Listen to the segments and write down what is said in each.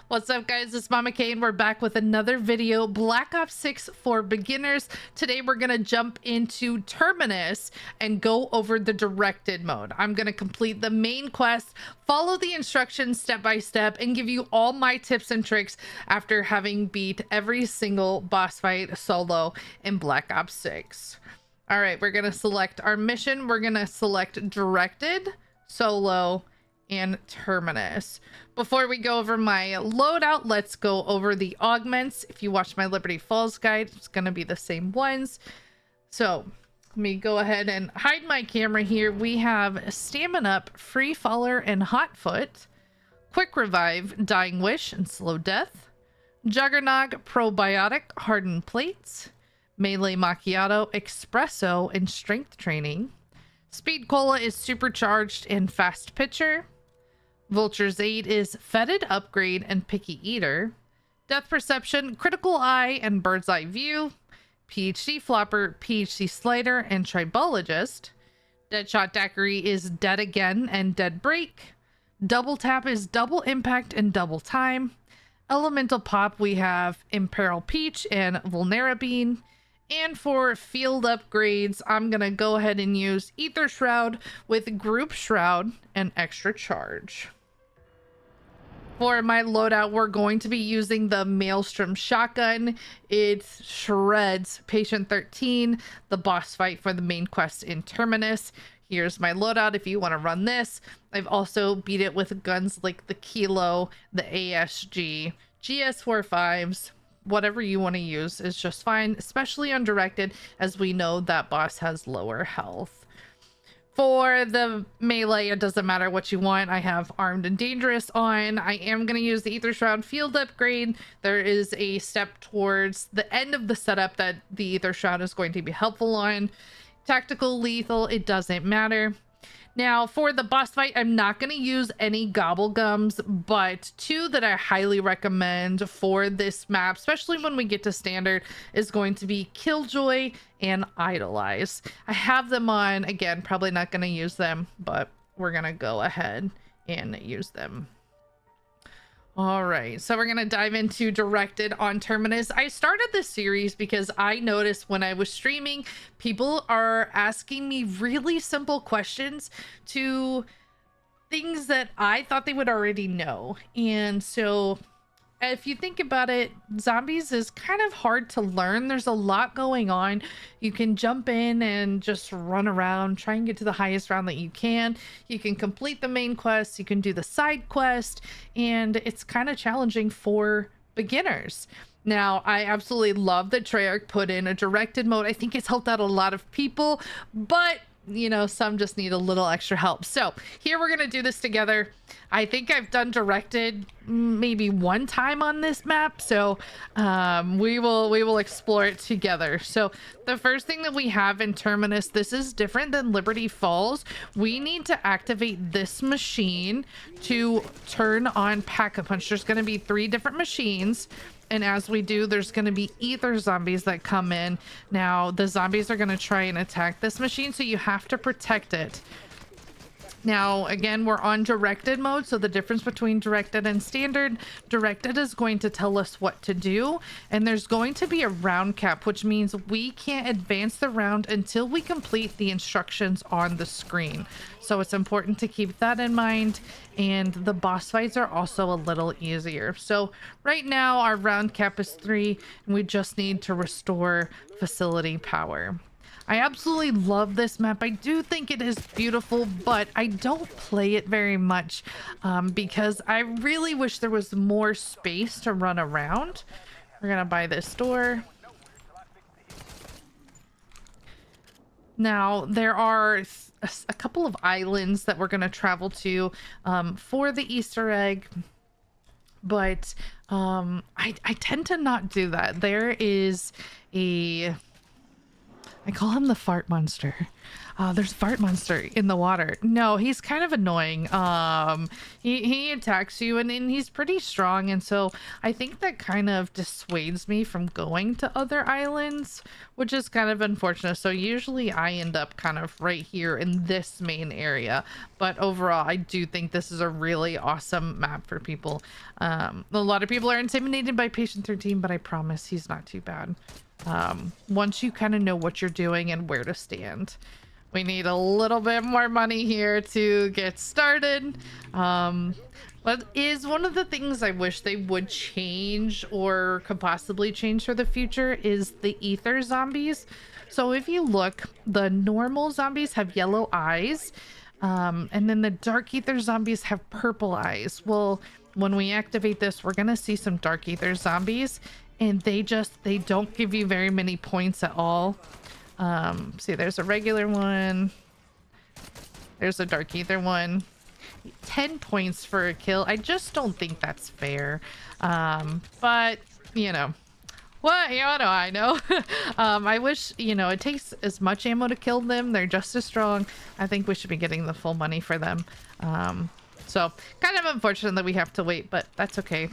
What's up, guys? It's Mama K and we're back with another video, Black Ops 6 for beginners. Today we're gonna jump into Terminus and go over the directed mode. I'm gonna complete the main quest, follow the instructions step by step, and give you all my tips and tricks after having beat every single boss fight solo in Black Ops 6. All right, we're gonna select our mission. We're gonna select directed, solo, and Terminus. Before we go over my loadout, let's go over the augments. If you watch my Liberty Falls guide, it's going to be the same ones. So let me go ahead and hide my camera here. We have Stamina Up, Free Faller, and Hot Foot, Quick Revive, Dying Wish, and Slow Death, Juggernog, Probiotic, Hardened Plates, Melee Macchiato, Espresso, and Strength Training. Speed Cola is Supercharged and Fast Pitcher. Vulture's Aid is Fetid Upgrade and Picky Eater. Death Perception, Critical Eye, and Bird's Eye View. PhD Flopper, PhD Slider, and Tribologist. Deadshot Daiquiri is Dead Again and Dead Break. Double Tap is Double Impact and Double Time. Elemental Pop, we have Imperil Peach and Vulnerabine. And for field upgrades, I'm going to go ahead and use Ether Shroud with Group Shroud and Extra Charge. For my loadout, we're going to be using the Maelstrom Shotgun. It shreds Patient 13, the boss fight for the main quest in Terminus. Here's my loadout if you want to run this. I've also beat it with guns like the Kilo, the ASG, GS45s. Whatever you want to use is just fine, especially undirected, as we know that boss has lower health. For the melee, it doesn't matter what you want. I have Armed and Dangerous on. I am going to use the Ether Shroud field upgrade. There is a step towards the end of the setup that the Ether Shroud is going to be helpful on. Tactical, lethal, it doesn't matter. Now, for the boss fight, I'm not going to use any Gobblegums, but two that I highly recommend for this map, especially when we get to standard, is going to be Killjoy and Idolize. I have them on, again, probably not going to use them, but we're going to go ahead and use them. All right, so we're going to dive into directed on Terminus. I started this series because I noticed when I was streaming, people are asking me really simple questions to things that I thought they would already know. And so if you think about it, zombies is kind of hard to learn. There's a lot going on. You can jump in and just run around, try and get to the highest round that you can. You can complete the main quest, you can do the side quest, and it's kind of challenging for beginners. Now, I absolutely love that Treyarch put in a directed mode. I think it's helped out a lot of people, but you know, some just need a little extra help. So here we're gonna do this together. I think I've done directed maybe one time on this map, so we will explore it together. So the first thing that we have in Terminus, this is different than Liberty Falls. We need to activate this machine to turn on Packa Punch. There's going to be 3 different machines, and as we do, there's going to be ether zombies that come in. Now the zombies are going to try and attack this machine, so you have to protect it. Now, again, we're on directed mode, so the difference between directed and standard, directed is going to tell us what to do, and there's going to be a round cap, which means we can't advance the round until we complete the instructions on the screen. So it's important to keep that in mind, and the boss fights are also a little easier. So right now, our round cap is 3, and we just need to restore facility power. I absolutely love this map. I do think it is beautiful, but I don't play it very much because I really wish there was more space to run around. We're gonna buy this door. Now, there are a couple of islands that we're gonna travel to for the Easter egg, but I tend to not do that. There is a... I call him the fart monster. There's a fart monster in the water. No, he's kind of annoying. He attacks you, and he's pretty strong, and so I think that kind of dissuades me from going to other islands, which is kind of unfortunate. So usually I end up kind of right here in this main area, but overall I do think this is a really awesome map for people. A lot of people are intimidated by Patient 13, but I promise he's not too bad. Once you kind of know what you're doing and where to stand. We need a little bit more money here to get started. But is one of the things I wish they would change or could possibly change for the future is the ether zombies. So if you look, the normal zombies have yellow eyes, and then the dark ether zombies have purple eyes. Well, when we activate this, we're gonna see some dark ether zombies, and they don't give you very many points at all. See, there's a regular one, there's a dark ether one. 10 points for a kill. I just don't think that's fair. But you know what, do I know. I wish, it takes as much ammo to kill them. They're just as strong. I think we should be getting the full money for them. So kind of unfortunate that we have to wait, but that's okay.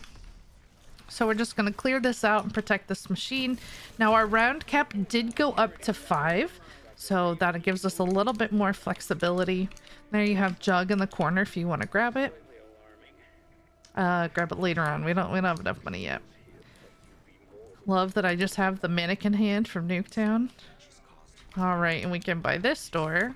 So we're just going to clear this out and protect this machine. Now our round cap did go up to 5, so that gives us a little bit more flexibility. There you have Jug in the corner if you want to grab it. Grab it later on. We don't have enough money yet. Love that I just have the mannequin hand from Nuketown. All right, and we can buy this door.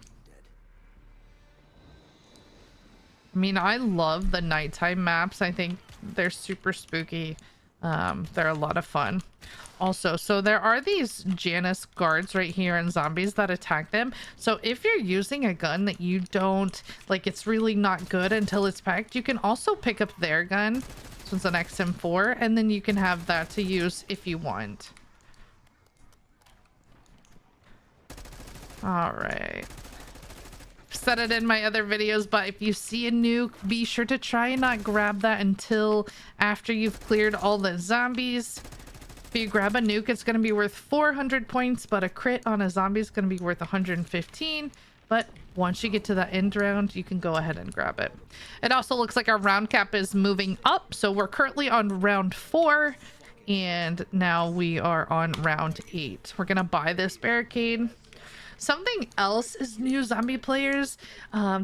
I mean, I love the nighttime maps. I think they're super spooky. They're a lot of fun. Also, so there are these Janus guards right here and zombies that attack them. So if you're using a gun that you don't like, it's really not good until it's packed, you can also pick up their gun. This one's an XM4, and then you can have that to use if you want. All right. Said it in my other videos, but if you see a nuke, be sure to try and not grab that until after you've cleared all the zombies. If you grab a nuke, it's going to be worth 400 points, but a crit on a zombie is going to be worth 115. But once you get to the end round, you can go ahead and grab it. It also looks like our round cap is moving up, so we're currently on round 4, and now we are on round 8. We're going to buy this barricade. Something else is new zombie players.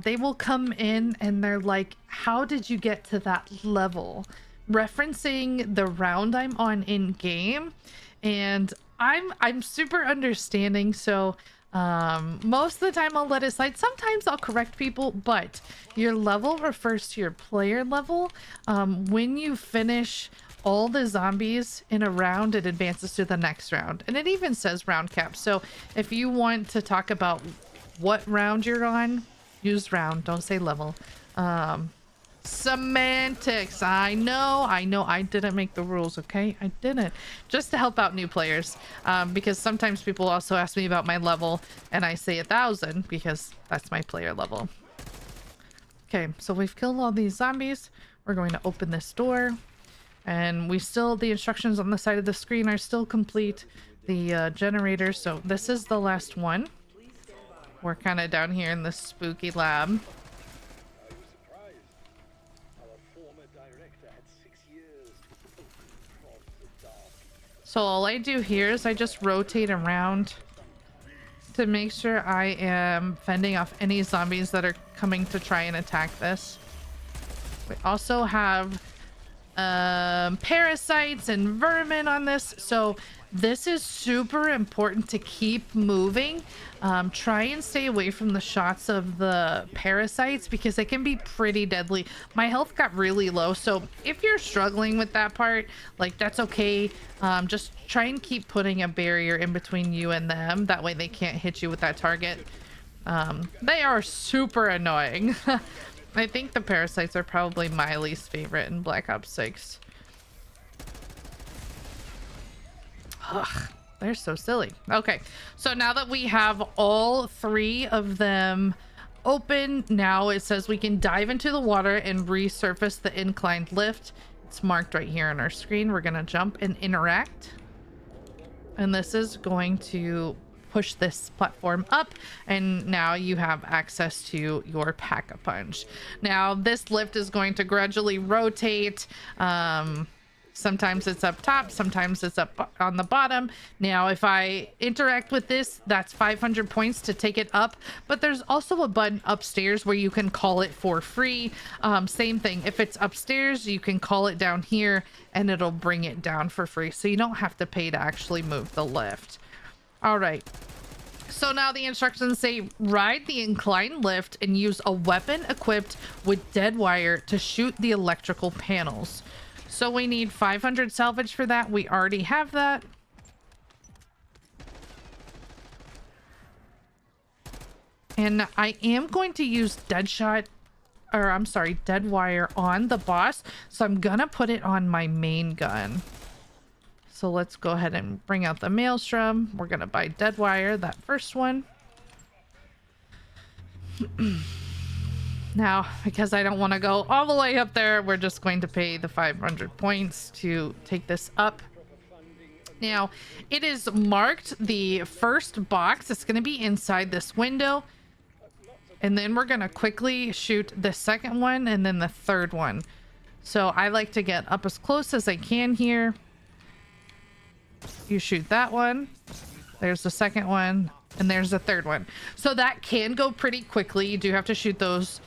They will come in and they're like, how did you get to that level? Referencing the round I'm on in game. And I'm super understanding. So most of the time I'll let it slide. Sometimes I'll correct people, but your level refers to your player level. When you finish all the zombies in a round, it advances to the next round, and it even says round cap. So if you want to talk about what round you're on, use round, don't say level. Semantics. I know I didn't make the rules. Okay, I didn't, just to help out new players, because sometimes people also ask me about my level and I say 1,000 because that's my player level. Okay, so we've killed all these zombies. We're going to open this door. And the instructions on the side of the screen are still complete. The generator, so this is the last one. We're kind of down here in the spooky lab. So all I do here is I just rotate around to make sure I am fending off any zombies that are coming to try and attack this. We also have parasites and vermin on this, so this is super important to keep moving. Try and stay away from the shots of the parasites because they can be pretty deadly. My health got really low, so if you're struggling with that part, like, that's okay. Just try and keep putting a barrier in between you and them, that way they can't hit you with that target. They are super annoying. I think the parasites are probably my least favorite in Black Ops 6. Ugh, they're so silly. Okay, so now that we have all 3 of them open, now it says we can dive into the water and resurface the inclined lift. It's marked right here on our screen. We're gonna jump and interact. And this is going to push this platform up, and now you have access to your Pack-a-Punch. Now this lift is going to gradually rotate. Sometimes it's up top, sometimes it's up on the bottom. Now, if I interact with this, that's 500 points to take it up, but there's also a button upstairs where you can call it for free. Same thing. If it's upstairs, you can call it down here and it'll bring it down for free. So you don't have to pay to actually move the lift. All right. So now the instructions say ride the inclined lift and use a weapon equipped with dead wire to shoot the electrical panels. So we need 500 salvage for that. We already have that. And I am going to use dead wire on the boss. So I'm gonna put it on my main gun. So let's go ahead and bring out the maelstrom. We're gonna buy dead wire, that first one. Now, because I don't want to go all the way up there, we're just going to pay the 500 points to take this up. Now, it is marked the first box. It's going to be inside this window. And then we're going to quickly shoot the second one and then the third one. So I like to get up as close as I can here. You shoot that one. There's the second one. And there's the third one. So that can go pretty quickly. You do have to shoot those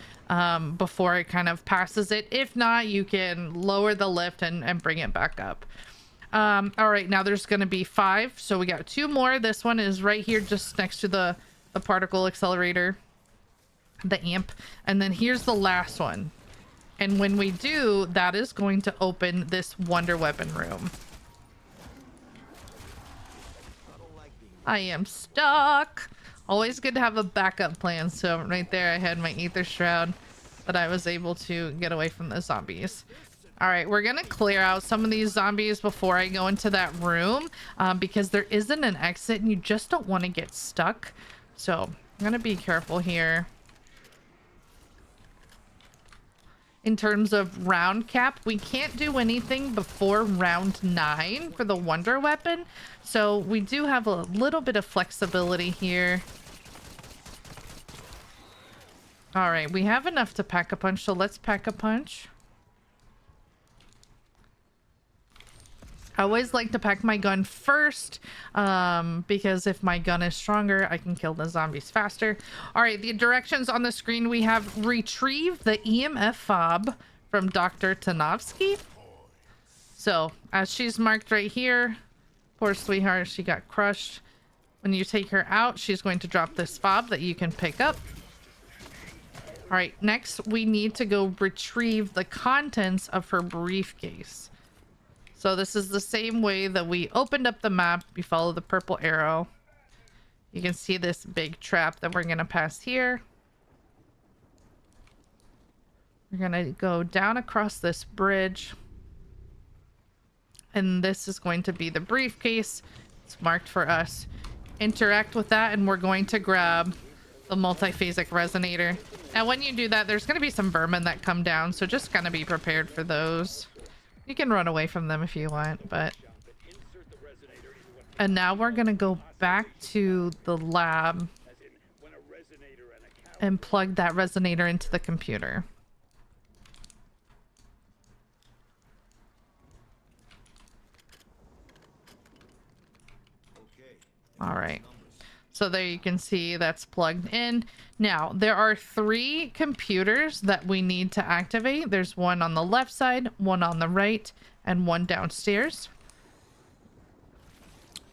before it kind of passes it. If not, you can lower the lift and bring it back up. All right, now there's going to be 5. So we got 2 more. This one is right here just next to the particle accelerator, the amp. And then here's the last one. And when we do, that is going to open this wonder weapon room. I am stuck. Always good to have a backup plan. So right there I had my ether shroud that I was able to get away from the zombies. All right, we're gonna clear out some of these zombies before I go into that room, because there isn't an exit and you just don't want to get stuck. So I'm gonna be careful here. In terms of round cap, we can't do anything before round 9 for the wonder weapon. So we do have a little bit of flexibility here. All right, we have enough to pack a punch, so let's pack a punch. I always like to pack my gun first, because if my gun is stronger, I can kill the zombies faster. All right, the directions on the screen, we have retrieve the EMF fob from Dr. Tanovsky. So as she's marked right here, poor sweetheart, she got crushed. When you take her out, she's going to drop this fob that you can pick up. All right, next we need to go retrieve the contents of her briefcase. So this is the same way that we opened up the map. You follow the purple arrow. You can see this big trap that we're going to pass here. We're going to go down across this bridge. And this is going to be the briefcase. It's marked for us. Interact with that and we're going to grab the multiphasic resonator. Now when you do that, there's going to be some vermin that come down. So just kind of be prepared for those. You can run away from them if you want, but... And now we're going to go back to the lab and plug that resonator into the computer. All right. So there you can see that's plugged in. Now, there are 3 computers that we need to activate. There's one on the left side, one on the right, and one downstairs.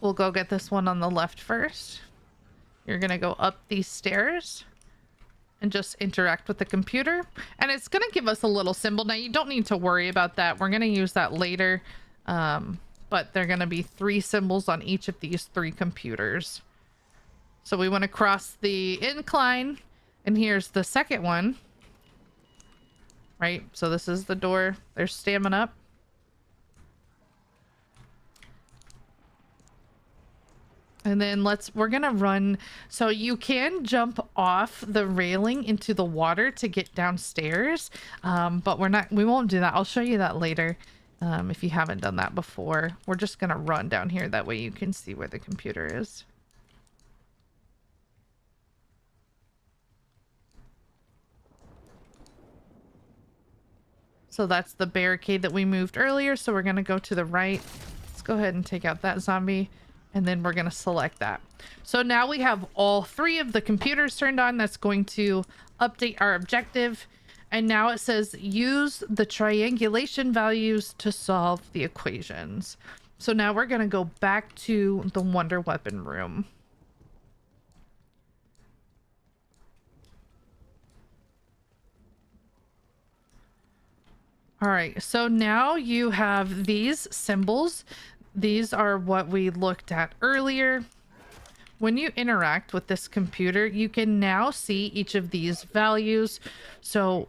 We'll go get this one on the left first. You're going to go up these stairs and just interact with the computer. And it's going to give us a little symbol. Now, you don't need to worry about that. We're going to use that later. But there are going to be 3 symbols on each of these 3 computers. So we want to cross the incline, and here's the second one. Right, so this is the door. There's stamina up. And then we're gonna run. So you can jump off the railing into the water to get downstairs. But we won't do that. I'll show you that later. If you haven't done that before. We're just gonna run down here. That way you can see where the computer is. So that's the barricade that we moved earlier. So we're going to go to the right. Let's go ahead and take out that zombie. And then we're going to select that. So now we have all 3 of the computers turned on. That's going to update our objective. And now it says use the triangulation values to solve the equations. So now we're going to go back to the wonder weapon room. All right, so now you have these symbols. These are what we looked at earlier. When you interact with this computer, you can now see each of these values. So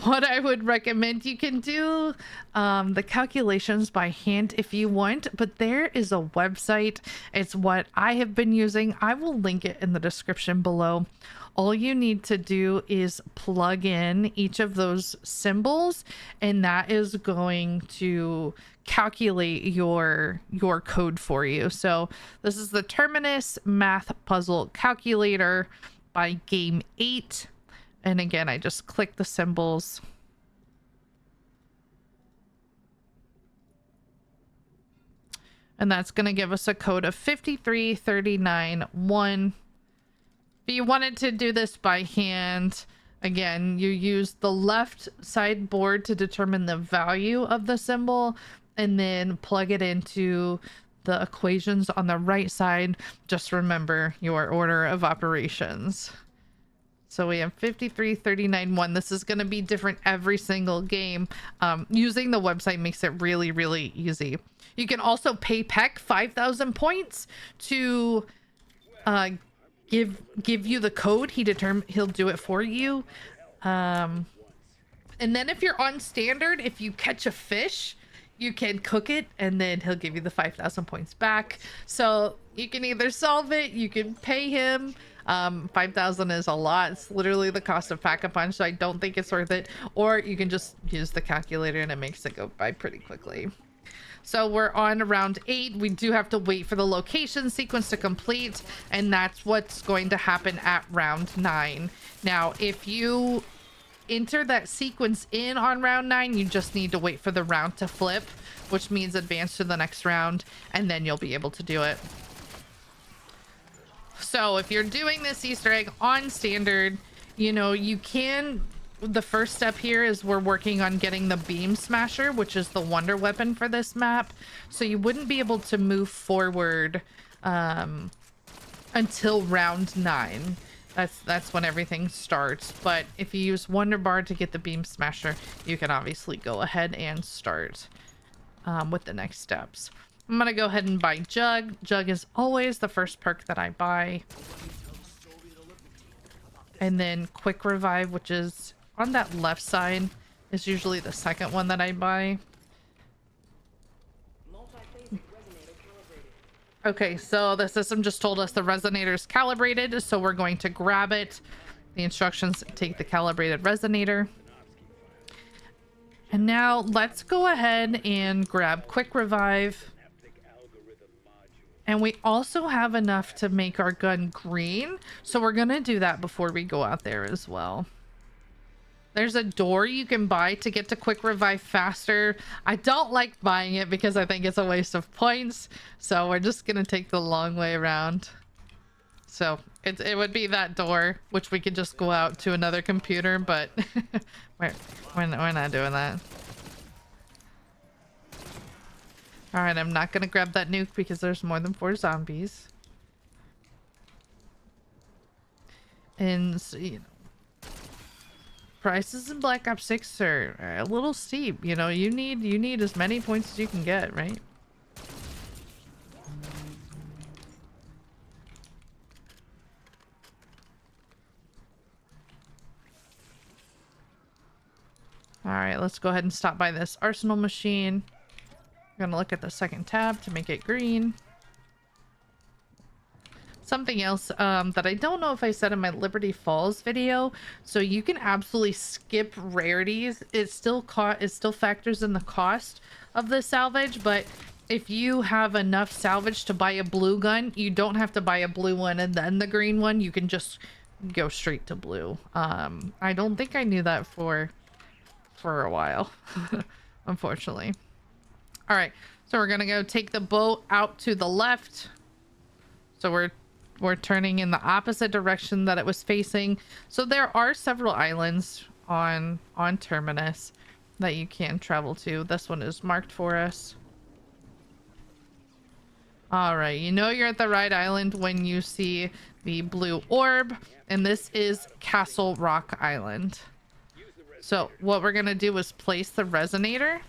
what I would recommend, you can do the calculations by hand if you want, but there is a website. It's what I have been using. I will link it in the description below. All you need to do is plug in each of those symbols, and that is going to calculate your code for you. So this is the Terminus Math Puzzle Calculator by Game 8. And again, I just click the symbols. And that's going to give us a code of 53391. If you wanted to do this by hand, again, you use the left side board to determine the value of the symbol and then plug it into the equations on the right side. Just remember your order of operations. So we have 53391. This is going to be different every single game. Using the website makes it really, really easy. You can also pay Peck 5,000 points to give you the code. He'll do it for you. And then if you're on standard, if you catch a fish, you can cook it and then he'll give you the 5,000 points back. So you can either solve it, you can pay him. 5,000 is a lot. It's literally the cost of Pack-a-Punch, so I don't think it's worth it. Or you can just use the calculator and it makes it go by pretty quickly. So we're on round 8. We do have to wait for the location sequence to complete, and that's what's going to happen at round 9. Now, if you enter that sequence in on round 9, you just need to wait for the round to flip, which means advance to the next round, and then you'll be able to do it. So if you're doing this Easter egg on standard, you know, you can... The first step here is we're working on getting the Beam Smasher, which is the wonder weapon for this map. So you wouldn't be able to move forward until round 9. That's when everything starts. But if you use Wonder Bar to get the Beam Smasher, you can obviously go ahead and start with the next steps. I'm gonna go ahead and buy Jug. Jug is always the first perk that I buy. And then Quick Revive, which is on that left side, is usually the second one that I buy. Okay, so the system just told us the resonator is calibrated, so we're going to grab it. The instructions take the calibrated resonator. And now let's go ahead and grab Quick Revive. And we also have enough to make our gun green, so we're gonna do that before we go out there as well. There's a door you can buy to get to Quick Revive faster. I don't like buying it because I think it's a waste of points, so we're just gonna take the long way around. So it would be that door, which we could just go out to another computer, but we're not doing that. All right, I'm not gonna grab that nuke because there's more than 4 zombies. And so, you know, prices in Black Ops 6 are a little steep. You know, you need as many points as you can get, right? All right, let's go ahead and stop by this arsenal machine. We're gonna look at the second tab to make it green. Something else that I don't know if I said in my Liberty Falls video, so you can absolutely skip rarities. It still factors in the cost of the salvage, but if you have enough salvage to buy a blue gun, you don't have to buy a blue one and then the green one. You can just go straight to blue. I don't think I knew that for for a while, unfortunately. All right, so we're gonna go take the boat out to the left. So we're turning in the opposite direction that it was facing. So there are several islands on Terminus that you can travel to. This one is marked for us. All right, you know you're at the right island when you see the blue orb, and this is Castle Rock Island. So what we're gonna do is place the resonator.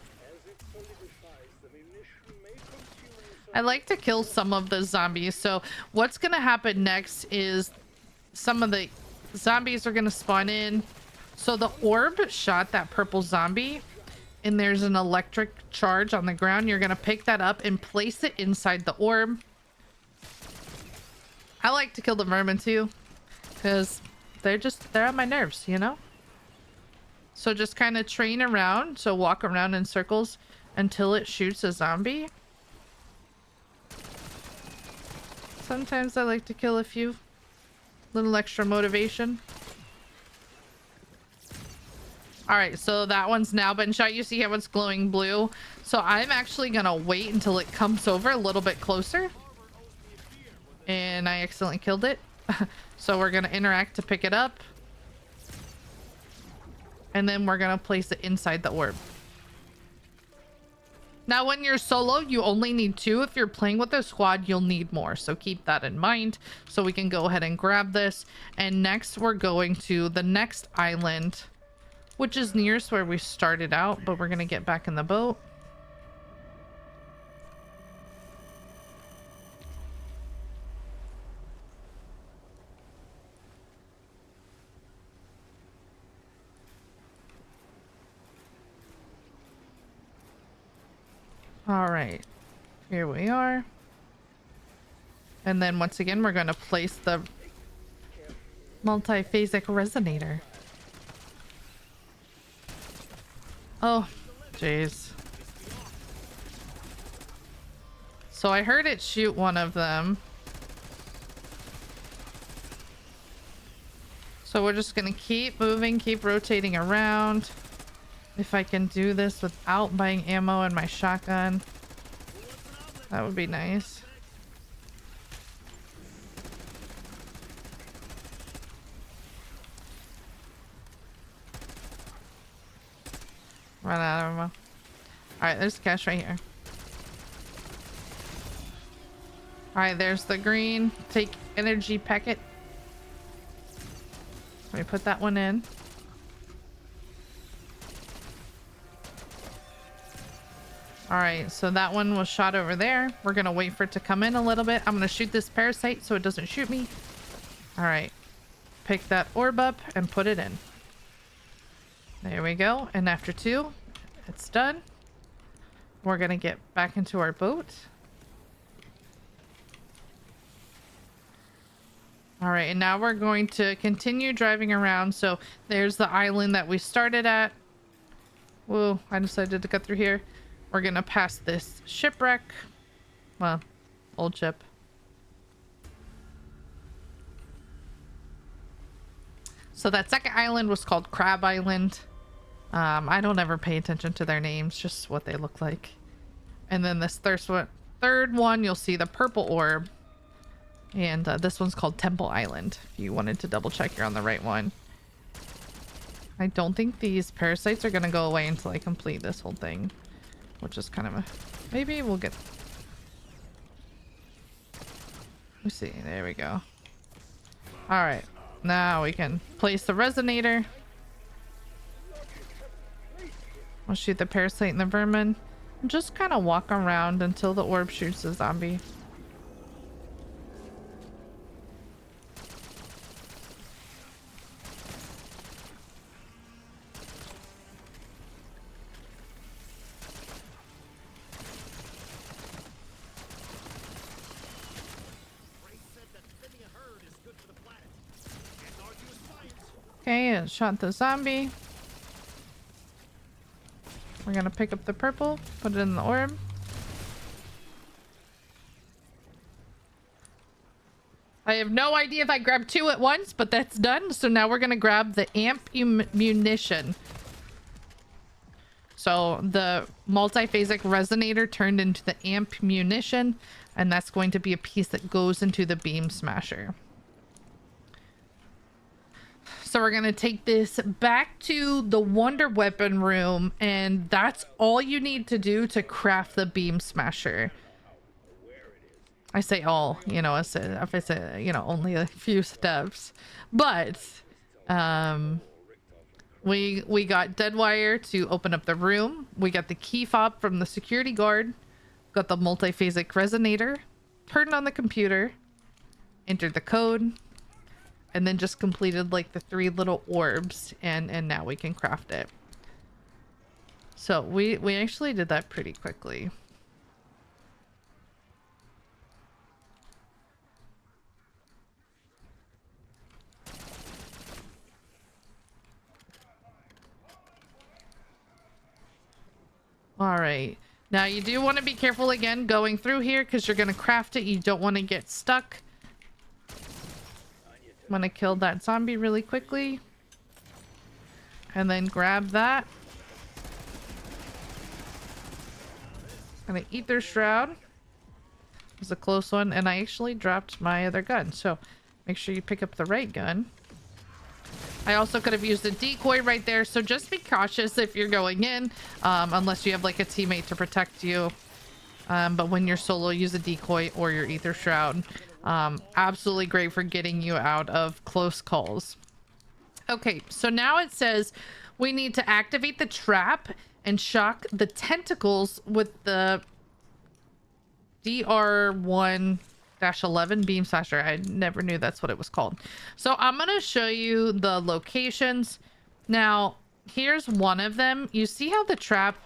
I like to kill some of the zombies. So what's gonna happen next is some of the zombies are gonna spawn in. So the orb shot that purple zombie, and there's an electric charge on the ground. You're gonna pick that up and place it inside the orb. I like to kill the vermin too, because they're on my nerves, you know? So just kind of train around. So walk around in circles until it shoots a zombie. Sometimes I like to kill a few. Little extra motivation. All right, so that one's now been shot. You see how it's glowing blue? So I'm actually gonna wait until it comes over a little bit closer. And I accidentally killed it. So we're gonna interact to pick it up. And then we're gonna place it inside the orb. Now, when you're solo, you only need 2. If you're playing with a squad, you'll need more. So keep that in mind. So we can go ahead and grab this. And next, we're going to the next island, which is nearest where we started out, but we're going to get back in the boat. All right, here we are. And then once again, we're going to place the multi-phasic resonator. Oh, jeez. So I heard it shoot one of them. So we're just going to keep moving, keep rotating around. If I can do this without buying ammo and my shotgun, that would be nice. Run out of ammo. All right, there's cash right here. All right, there's the green. Take energy packet. Let me put that one in. All right, so that one was shot over there. We're gonna wait for it to come in a little bit. I'm gonna shoot this parasite so it doesn't shoot me. All right, pick that orb up and put it in. There we go. And after 2, it's done. We're gonna get back into our boat. All right, and now we're going to continue driving around. So there's the island that we started at. Whoa, I decided to cut through here. We're gonna pass this shipwreck. Well, old ship. So that second island was called Crab Island. I don't ever pay attention to their names, just what they look like. And then this third one, you'll see the purple orb. And this one's called Temple Island. If you wanted to double check, you're on the right one. I don't think these parasites are gonna go away until I complete this whole thing. Which is kind of a... Maybe we'll get... Let's see. There we go. Alright. Now we can place the resonator. We'll shoot the parasite and the vermin. And just kind of walk around until the orb shoots the zombie. Okay, it shot the zombie. We're gonna pick up the purple, put it in the orb. I have no idea if I grabbed 2 at once, but that's done. So now we're gonna grab the amp munition. So the multiphasic resonator turned into the amp munition, and that's going to be a piece that goes into the beam smasher. So we're going to take this back to the wonder weapon room, and that's all you need to do to craft the beam smasher. I say all, you know, if it's a, you know, only a few steps, but we got dead wire to open up the room. We got the key fob from the security guard, got the multiphasic resonator, turned on the computer, entered the code, and then just completed like the 3 little orbs, and now we can craft it. So we actually did that pretty quickly. All right, now you do want to be careful again going through here because you're going to craft it. You don't want to get stuck. I'm going to kill that zombie really quickly and then grab that. I'm going to eat their shroud. It was a close one, and I actually dropped my other gun, so make sure you pick up the right gun. I also could have used a decoy right there, so just be cautious if you're going in, unless you have like a teammate to protect you. But when you're solo, use a decoy or your ether shroud. Absolutely great for getting you out of close calls. Okay, so now it says we need to activate the trap and shock the tentacles with the DR1-11 beam slasher. I never knew that's what it was called. So I'm gonna show you the locations. Now here's one of them. You see how the trap,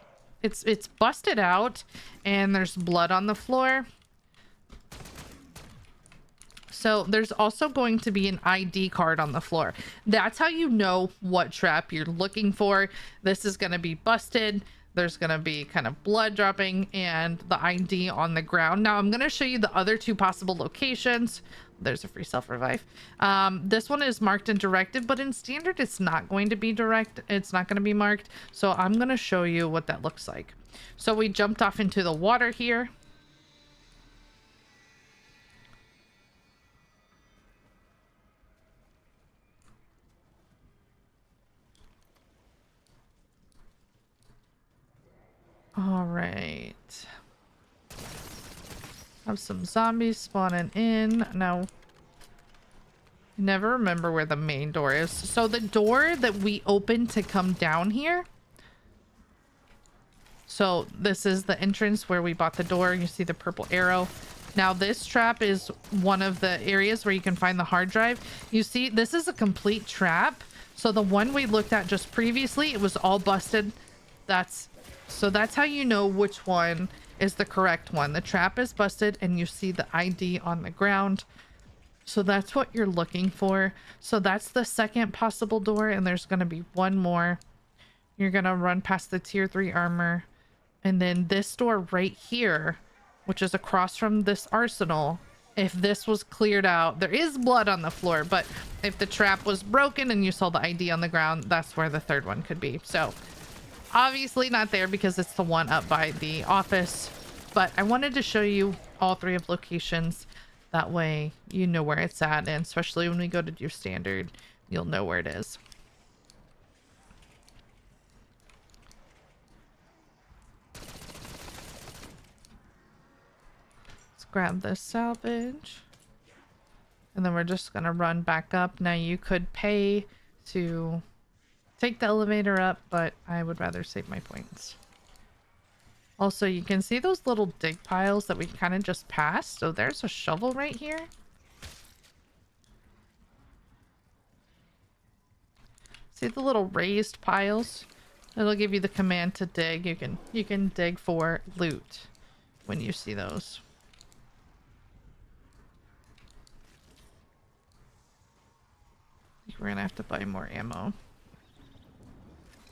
it's busted out and there's blood on the floor. So there's also going to be an ID card on the floor. That's how you know what trap you're looking for. This is going to be busted. There's going to be kind of blood dropping and the ID on the ground. Now I'm going to show you the other 2 possible locations. There's a free self-revive. This one is marked and directed, but in standard it's not going to be direct. It's not going to be marked. So I'm going to show you what that looks like. So we jumped off into the water here. All right. Have some zombies spawning in. Now, never remember where the main door is. So the door that we opened to come down here. So this is the entrance where we bought the door. You see the purple arrow. Now this trap is one of the areas where you can find the hard drive. You see, this is a complete trap. So the one we looked at just previously, it was all busted. So that's how you know which one is the correct one. The trap is busted and you see the ID on the ground. So that's what you're looking for. So that's the second possible door, and there's going to be one more. You're going to run past the tier 3 armor. And then this door right here, which is across from this arsenal, if this was cleared out, there is blood on the floor, but if the trap was broken and you saw the ID on the ground, that's where the third one could be. So obviously not there because it's the one up by the office, but I wanted to show you all 3 of locations. That way you know where it's at, and especially when we go to do standard, you'll know where it is. Let's grab this salvage, and then we're just gonna run back up. Now you could pay to take the elevator up, but I would rather save my points. Also, you can see those little dig piles that we kind of just passed. So there's a shovel right here. See the little raised piles? It'll give you the command to dig. You can dig for loot when you see those. I think we're gonna have to buy more ammo.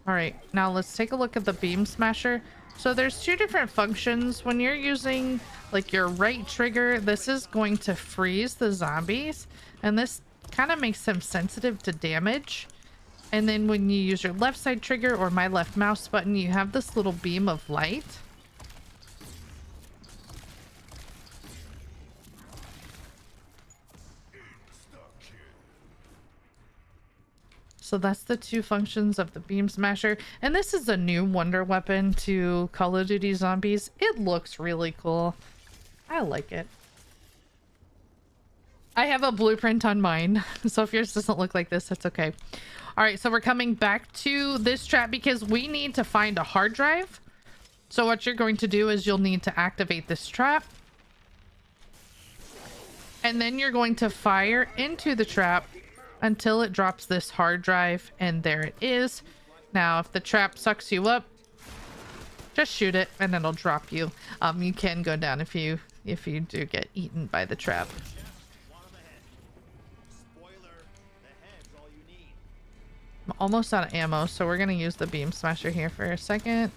All right, now let's take a look at the beam smasher. So there's 2 different functions. When you're using like your right trigger, this is going to freeze the zombies, and this kind of makes them sensitive to damage. And then when you use your left side trigger or my left mouse button, you have this little beam of light. So that's the two functions of the beam smasher. And this is a new wonder weapon to Call of Duty Zombies. It looks really cool. I like it. I have a blueprint on mine, so if yours doesn't look like this, that's okay. All right, so we're coming back to this trap because we need to find a hard drive. So what you're going to do is you'll need to activate this trap. And then you're going to fire into the trap until it drops this hard drive, and there it is. Now, if the trap sucks you up, just shoot it and it'll drop you. You can go down if you do get eaten by the trap. I'm almost out of ammo, so we're gonna use the beam smasher here for a second.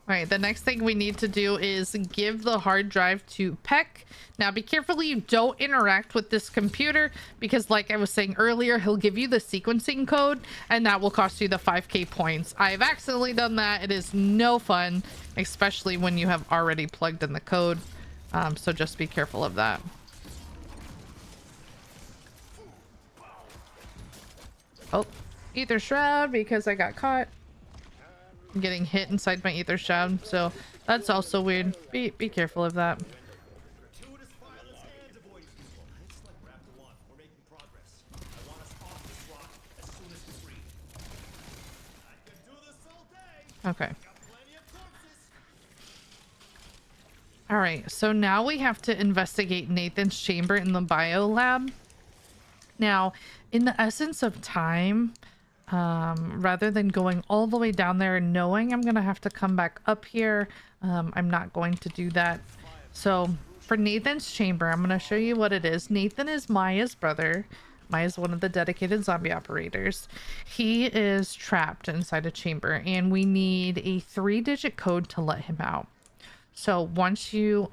All right, the next thing we need to do is give the hard drive to Peck. Now, be careful you don't interact with this computer because, like I was saying earlier, he'll give you the sequencing code and that will cost you the 5k points. I've accidentally done that. It is no fun, especially when you have already plugged in the code. So just be careful of that. Oh, ether shroud because I got caught. I'm getting hit inside my ether shroud, so that's also weird. Be careful of that. Okay. All right, so now we have to investigate Nathan's chamber in the bio lab. Now, in the essence of time, rather than going all the way down there and knowing I'm gonna have to come back up here, I'm not going to do that. So for Nathan's chamber, I'm gonna show you what it is. Nathan is Maya's brother. Maya's one of the dedicated zombie operators. He is trapped inside a chamber and we need a 3-digit code to let him out. So once you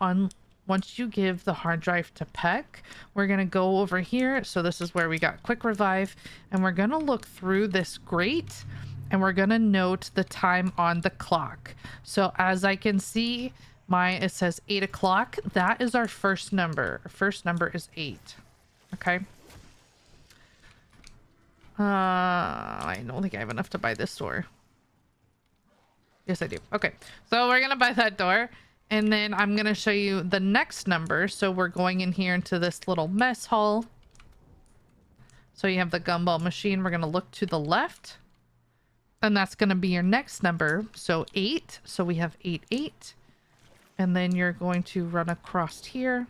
give the hard drive to Peck, we're going to go over here. So this is where we got quick revive, and we're going to look through this grate and we're going to note the time on the clock. So as I can see, it says 8 o'clock. That is our first number. Our first number is 8. Okay. I don't think I have enough to buy this door. Yes, I do. Okay. So we're going to buy that door. And then I'm going to show you the next number. So we're going in here into this little mess hall. So you have the gumball machine. We're going to look to the left. And that's going to be your next number. So 8. So we have 8, 8. And then you're going to run across here.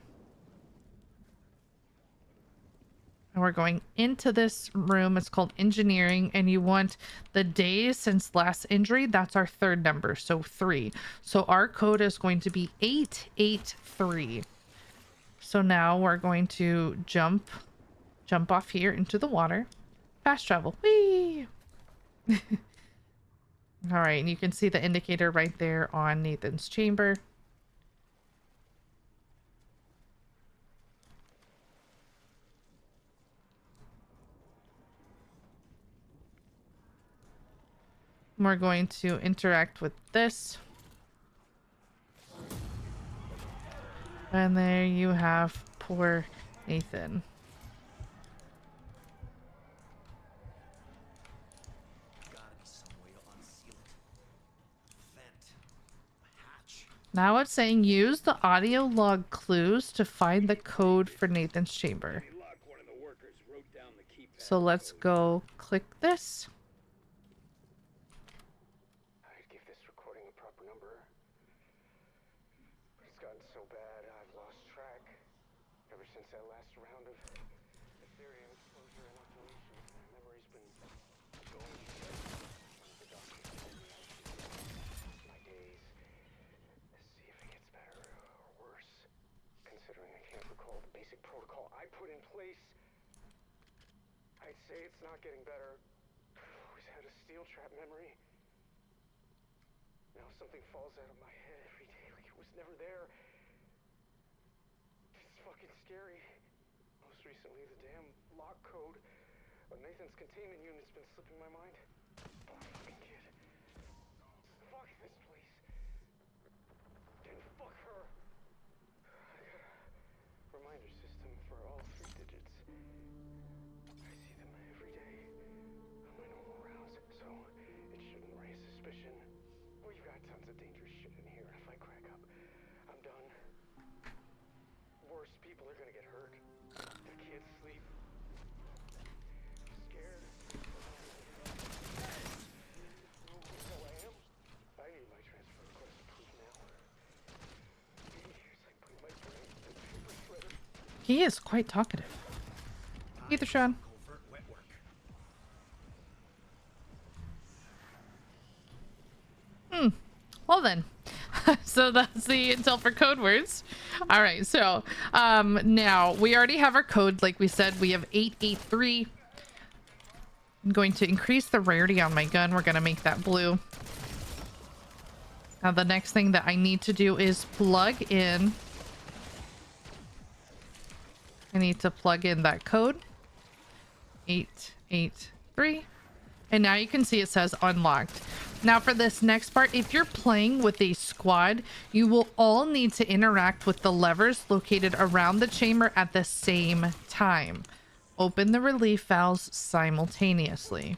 And we're going into this room. It's called engineering, and you want the days since last injury. That's our third number, so 3. So our code is going to be 883. So now we're going to jump off here into the water. Fast travel. Whee! All right, and you can see the indicator right there on Nathan's chamber. We're going to interact with this. And there you have poor Nathan. Now it's saying use the audio log clues to find the code for Nathan's chamber. So let's go click this. It's not getting better. Always had a steel trap memory. Now something falls out of my head every day like it was never there. This fucking fucking scary. Most recently, the damn lock code of Nathan's containment unit's been slipping my mind. Poor fucking kid. Fuck this place. And fuck her. I got a reminder system for all 3 digits. I see them every day on my normal rounds, so it shouldn't raise suspicion. We've got tons of dangerous shit in here. If I crack up, I'm done. Worse people are gonna get hurt. I can't sleep. Scared. So I am. I need my transfer request approved now. Here's like putting my brain in the paper shredder. He is quite talkative. Either Sean. Well then. So that's the intel for code words. All right, so now we already have our code. Like we said, we have 883. I'm going to increase the rarity on my gun. We're going to make that blue. Now the next thing that I need to do is plug in. I need to plug in that code. 883. And now you can see it says unlocked. Now for this next part, if you're playing with a squad, you will all need to interact with the levers located around the chamber at the same time. Open the relief valves simultaneously.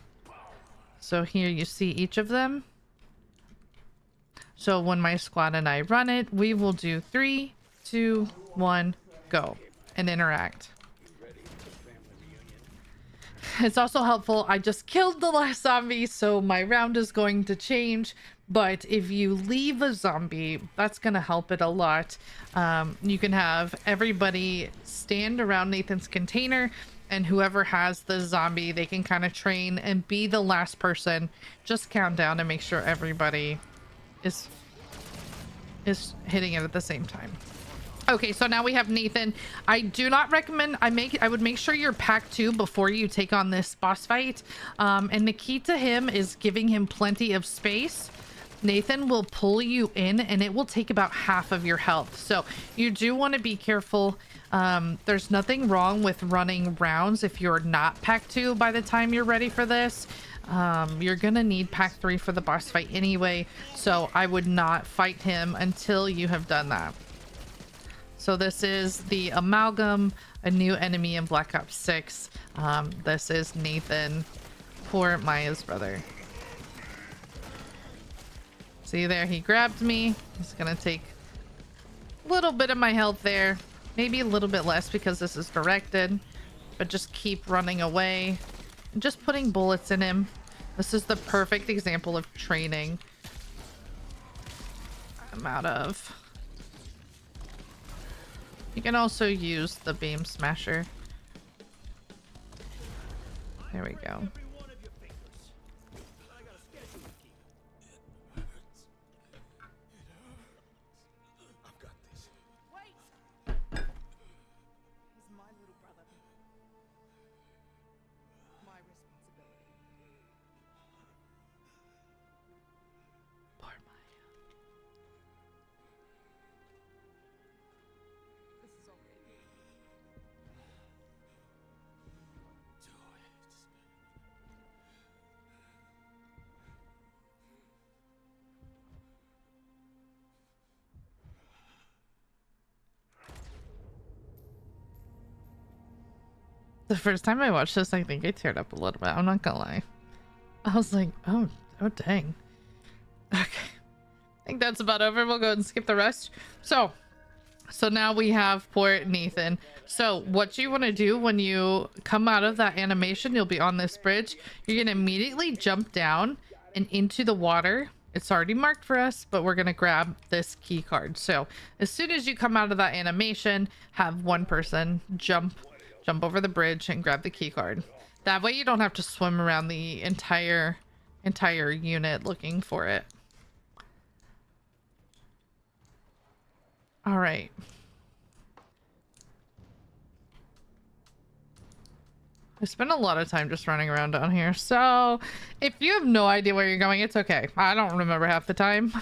So here you see each of them. So when my squad and I run it, we will do 3, 2, 1, go and interact. It's also helpful. I just killed the last zombie, so my round is going to change. But if you leave a zombie, that's going to help it a lot. You can have everybody stand around Nathan's container, and whoever has the zombie, they can kind of train and be the last person. Just count down and make sure everybody is hitting it at the same time. Okay, so now we have Nathan. I do not recommend, I would make sure you're pack 2 before you take on this boss fight. And the key to him is giving him plenty of space. Nathan will pull you in and it will take about half of your health. So you do want to be careful. There's nothing wrong with running rounds if you're not pack 2 by the time you're ready for this. You're gonna need pack 3 for the boss fight anyway. So I would not fight him until you have done that. So this is the Amalgam, a new enemy in Black Ops 6. This is Nathan, poor Maya's brother. See there, he grabbed me. He's gonna take a little bit of my health there. Maybe a little bit less because this is directed. But just keep running away. And just putting bullets in him. This is the perfect example of training. I'm out of... You can also use the beam smasher. There we go. The first time I watched this, I think I teared up a little bit. I'm not gonna lie. I was like, oh dang. Okay. I think that's about over. We'll go ahead and skip the rest. So now we have poor Nathan. So what you want to do when you come out of that animation, you'll be on this bridge. You're going to immediately jump down and into the water. It's already marked for us, but we're going to grab this key card. So as soon as you come out of that animation, have one person jump over the bridge and grab the key card. That way you don't have to swim around the entire unit looking for it. All right. I spent a lot of time just running around down here. So if you have no idea where you're going, it's okay. I don't remember half the time.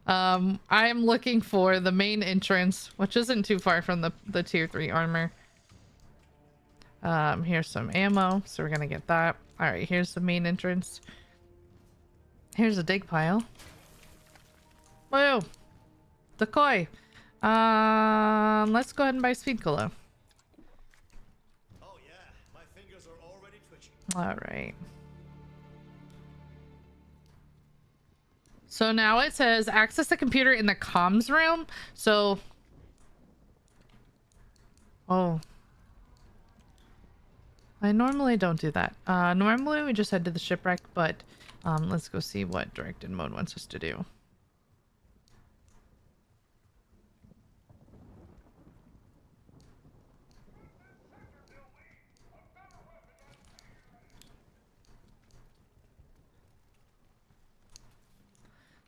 I'm looking for the main entrance, which isn't too far from the tier 3 armor. Here's some ammo, so we're gonna get that. All right, here's the main entrance. Here's a dig pile. Whoa, decoy. Let's go ahead and buy speed cola. Oh yeah, my fingers are already twitching. All right. So now it says access the computer in the comms room. So, oh, I normally don't do that. Normally we just head to the shipwreck, but let's go see what directed mode wants us to do.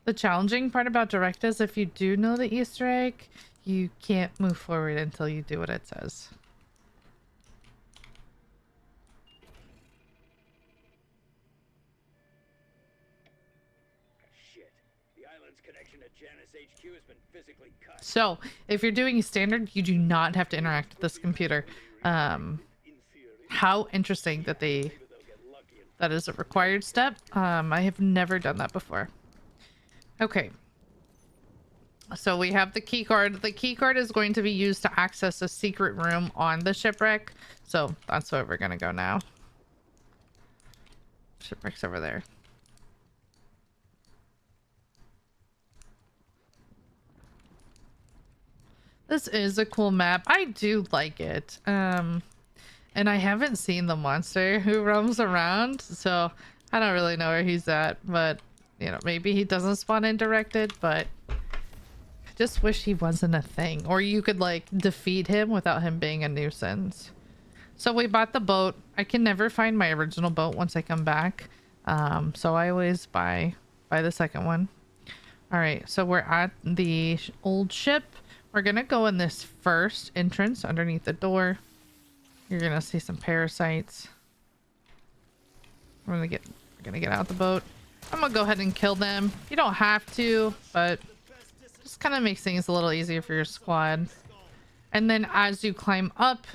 The challenging part about direct is if you do know the Easter egg, you can't move forward until you do what it says. Shit. The island's connection to Janus HQ has been physically cut. So if you're doing standard, you do not have to interact with this computer. How interesting that that is a required step. I have never done that before. Okay. So we have the key card. The key card is going to be used to access a secret room on the shipwreck. So that's where we're gonna go now. Shipwreck's over there. This is a cool map. I do like it. And I haven't seen the monster who roams around, so I don't really know where he's at, but you know, maybe he doesn't spawn in directed, but I just wish he wasn't a thing. Or you could like defeat him without him being a nuisance. So we bought the boat. I can never find my original boat once I come back. So I always buy the second one. All right, so we're at the old ship. We're gonna go in this first entrance underneath the door. You're gonna see some parasites. We're gonna get out the boat. I'm gonna go ahead and kill them. You don't have to, but just kind of makes things a little easier for your squad. And then as you climb up,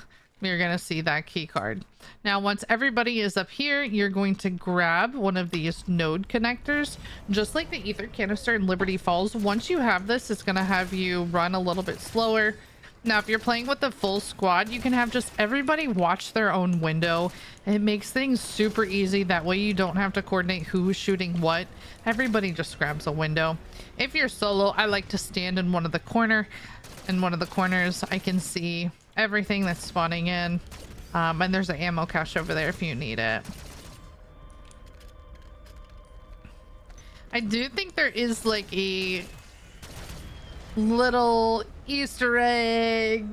you're gonna see that key card. Now, once everybody is up here, you're going to grab one of these node connectors, just like the ether canister in Liberty Falls. Once you have this, it's gonna have you run a little bit slower. Now, if you're playing with the full squad, you can have just everybody watch their own window. It makes things super easy. That way you don't have to coordinate who's shooting what. Everybody just grabs a window. If you're solo, I like to stand in one of the corners. I can see everything that's spawning in. And there's an ammo cache over there if you need it. I do think there is like a little Easter egg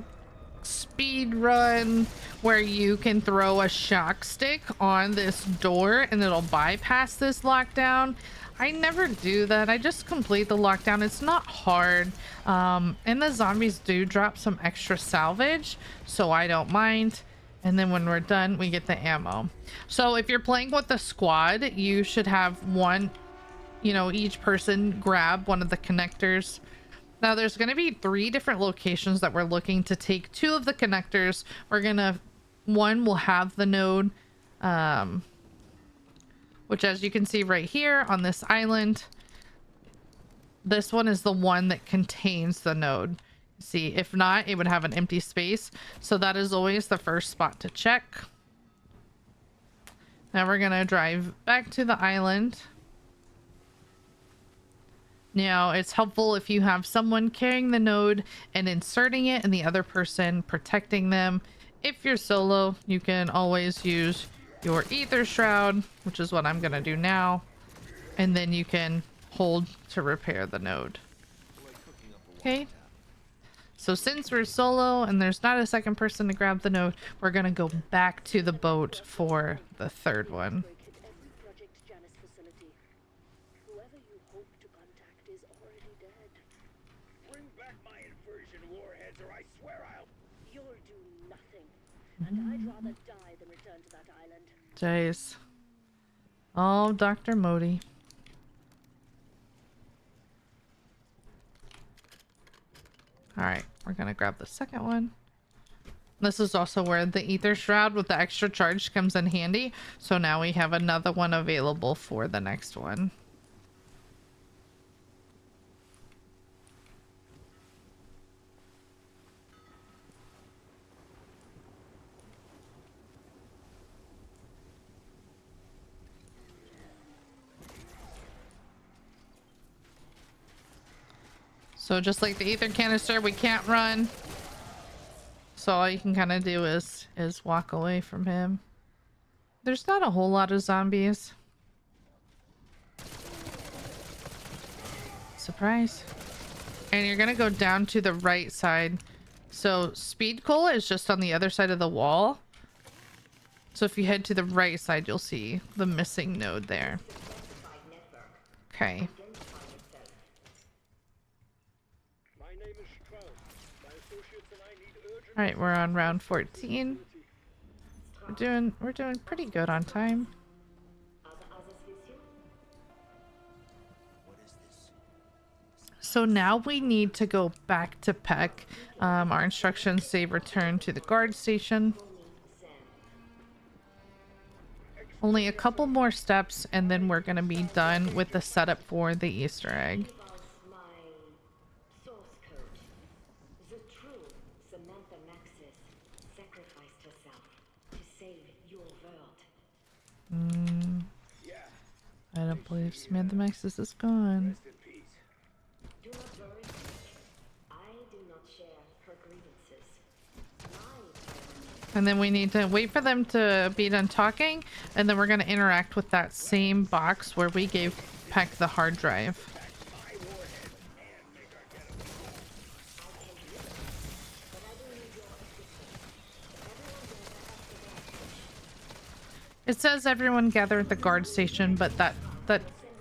speed run where you can throw a shock stick on this door and it'll bypass this lockdown. I never do that. I just complete the lockdown. It's not hard. And the zombies do drop some extra salvage, so I don't mind. And then when we're done, we get the ammo. So if you're playing with the squad, you should have one, you know, each person grab one of the connectors. Now there's going to be 3 different locations that we're looking to take 2 of the connectors. One will have the node, which as you can see right here on this island, this one is the one that contains the node. See, if not, it would have an empty space. So that is always the first spot to check. Now we're going to drive back to the island. Now, it's helpful if you have someone carrying the node and inserting it and the other person protecting them. If you're solo, you can always use your ether shroud, which is what I'm going to do now. And then you can hold to repair the node. Okay. So since we're solo and there's not a second person to grab the node, we're going to go back to the boat for the third one. And I'd rather die than return to that island. Jeez. Oh, Dr. Modi. All right, we're gonna grab the second one. This is also where the ether shroud with the extra charge comes in handy. So now we have another one available for the next one. So just like the ether canister, we can't run. So all you can kind of do is walk away from him. There's not a whole lot of zombies. Surprise. And you're gonna go down to the right side. So speed cola is just on the other side of the wall. So if you head to the right side, you'll see the missing node there. Okay. My name is Strauss. My associates and I need urgent. All right, we're on round 14. We're doing pretty good on time. So now we need to go back to Peck. Our instructions say return to the guard station. Only a couple more steps and then we're gonna be done with the setup for the Easter egg. My source code. The true Samantha Maxis sacrificed herself to save your world. I don't believe Samantha Maxis is gone. Rest in peace. Do not worry. I do not share her grievances. My And then we need to wait for them to be done talking, and then we're going to interact with that same box where we gave Peck the hard drive. It says everyone gather at the guard station, but that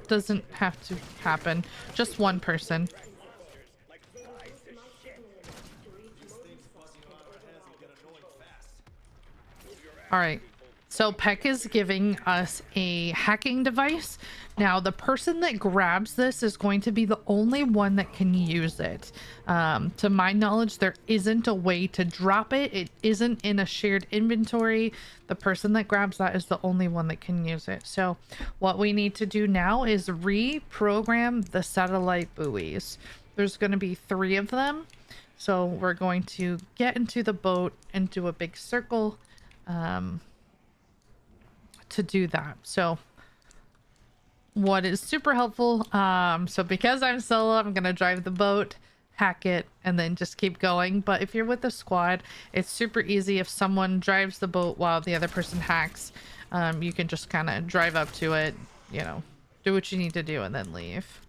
doesn't have to happen. Just one person. All right. So Peck is giving us a hacking device. Now, the person that grabs this is going to be the only one that can use it. To my knowledge, there isn't a way to drop it. It isn't in a shared inventory. The person that grabs that is the only one that can use it. So what we need to do now is reprogram the satellite buoys. There's going to be 3 of them. So we're going to get into the boat and do a big circle to do that. So what is super helpful, so because I'm solo, I'm gonna drive the boat, hack it, and then just keep going. But if you're with a squad, it's super easy. If someone drives the boat while the other person hacks, you can just kind of drive up to it, you know, do what you need to do and then leave.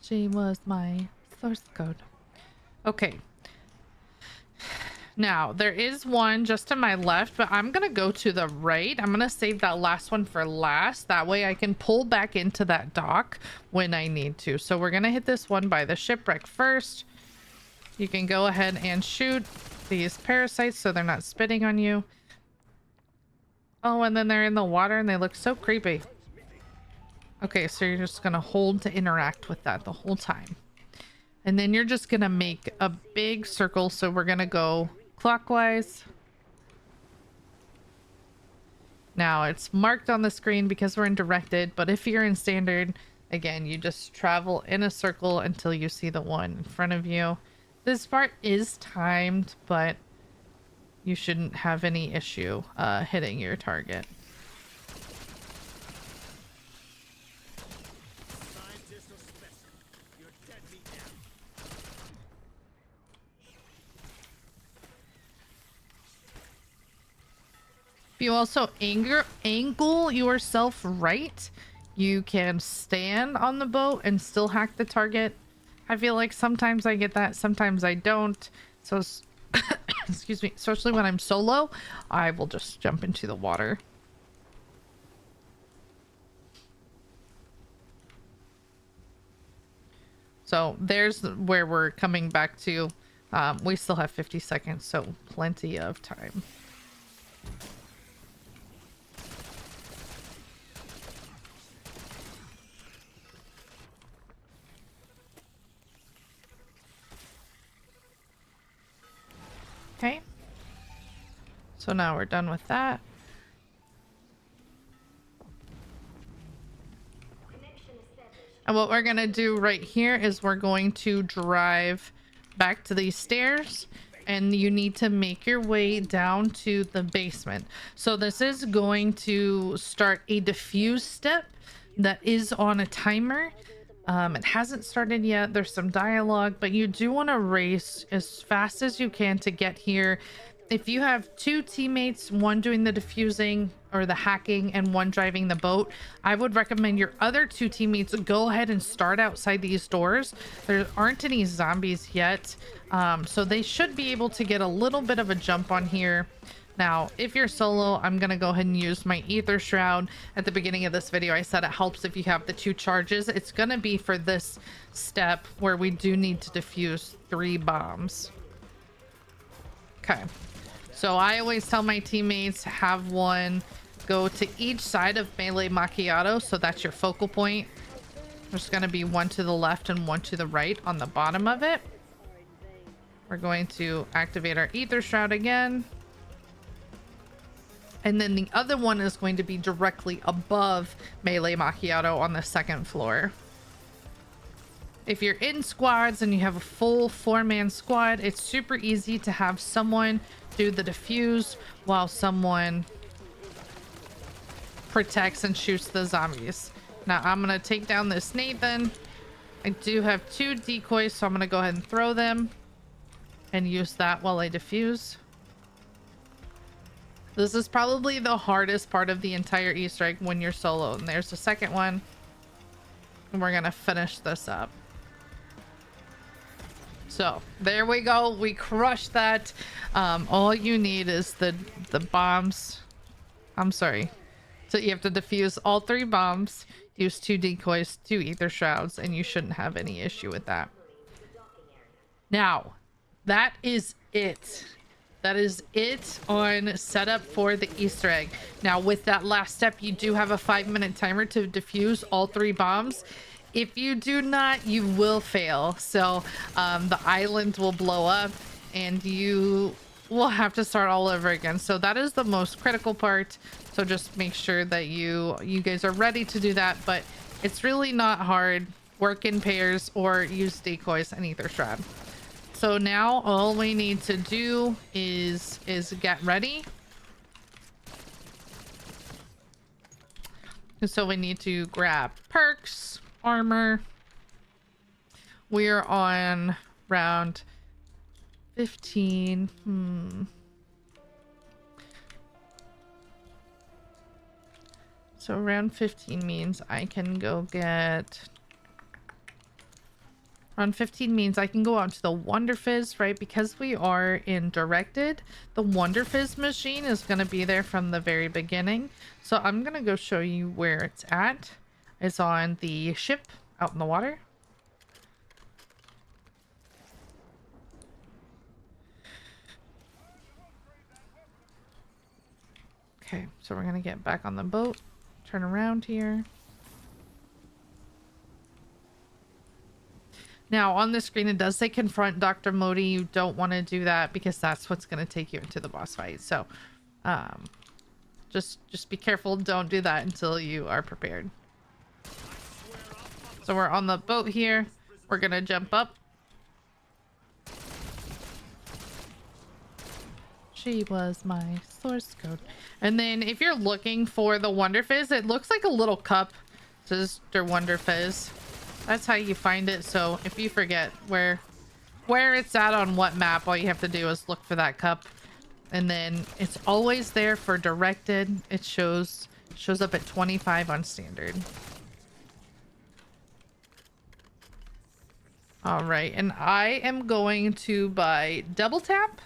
She was my source code. Okay. Now, there is one just to my left, but I'm going to go to the right. I'm going to save that last one for last. That way I can pull back into that dock when I need to. So we're going to hit this one by the shipwreck first. You can go ahead and shoot these parasites so they're not spitting on you. Oh, and then they're in the water and they look so creepy. Okay, so you're just going to hold to interact with that the whole time. And then you're just going to make a big circle. So we're going to go clockwise. Now it's marked on the screen because we're in directed, but if you're in standard, again, you just travel in a circle until you see the one in front of you. This part is timed, but you shouldn't have any issue hitting your target. If you also angle yourself right, you can stand on the boat and still hack the target. I feel like sometimes I get that, sometimes I don't. So, excuse me, especially when I'm solo, I will just jump into the water. So there's where we're coming back to. We still have 50 seconds, so plenty of time. So now we're done with that. Connection established. And what we're going to do right here is we're going to drive back to these stairs, and you need to make your way down to the basement. So this is going to start a diffuse step that is on a timer. It hasn't started yet. There's some dialogue, but you do want to race as fast as you can to get here. If you have two teammates, one doing the diffusing or the hacking and one driving the boat, I would recommend your other two teammates go ahead and start outside these doors. There aren't any zombies yet, so they should be able to get a little bit of a jump on here. Now, if you're solo, I'm going to go ahead and use my ether shroud. At the beginning of this video, I said it helps if you have the 2 charges. It's going to be for this step where we do need to defuse 3 bombs. Okay. So I always tell my teammates, have one go to each side of melee macchiato. So that's your focal point. There's going to be one to the left and one to the right on the bottom of it. We're going to activate our ether shroud again. And then the other one is going to be directly above melee macchiato on the 2nd floor. If you're in squads and you have a full 4-man squad, it's super easy to have someone do the defuse while someone protects and shoots the zombies. Now I'm going to take down this Nathan. I do have 2 decoys, so I'm going to go ahead and throw them and use that while I defuse. This is probably the hardest part of the entire Easter egg when you're solo. And there's the 2nd one. And we're going to finish this up. So there we go. We crushed that. All you need is the bombs. I'm sorry. So you have to defuse all 3 bombs, use 2 decoys, 2 ether shrouds, and you shouldn't have any issue with that. Now, that is it. That is it on setup for the Easter egg. Now, with that last step, you do have a 5-minute timer to defuse all 3 bombs. If you do not, you will fail. So the island will blow up and you will have to start all over again. So that is the most critical part. So just make sure that you guys are ready to do that. But it's really not hard. Work in pairs or use decoys and ether shroud. So now all we need to do is get ready. So we need to grab perks, armor. We're on round 15. So round 15 means I can go get... Round 15 means I can go out to the Wonder Fizz, right? Because we are in Directed, the Wonder Fizz machine is going to be there from the very beginning. So I'm going to go show you where it's at. It's on the ship out in the water. Okay, so we're going to get back on the boat, turn around here. Now, on the screen, it does say confront Dr. Modi. You don't want to do that because that's what's going to take you into the boss fight. So, just be careful. Don't do that until you are prepared. So we're on the boat here. We're going to jump up. She was my source code. And then if you're looking for the Wonder Fizz, it looks like a little cup. It says their Wonder Fizz. That's how you find it. So if you forget where it's at on what map, all you have to do is look for that cup. And then it's always there for Directed. It shows up at 25 on standard. All right, and I am going to buy double tap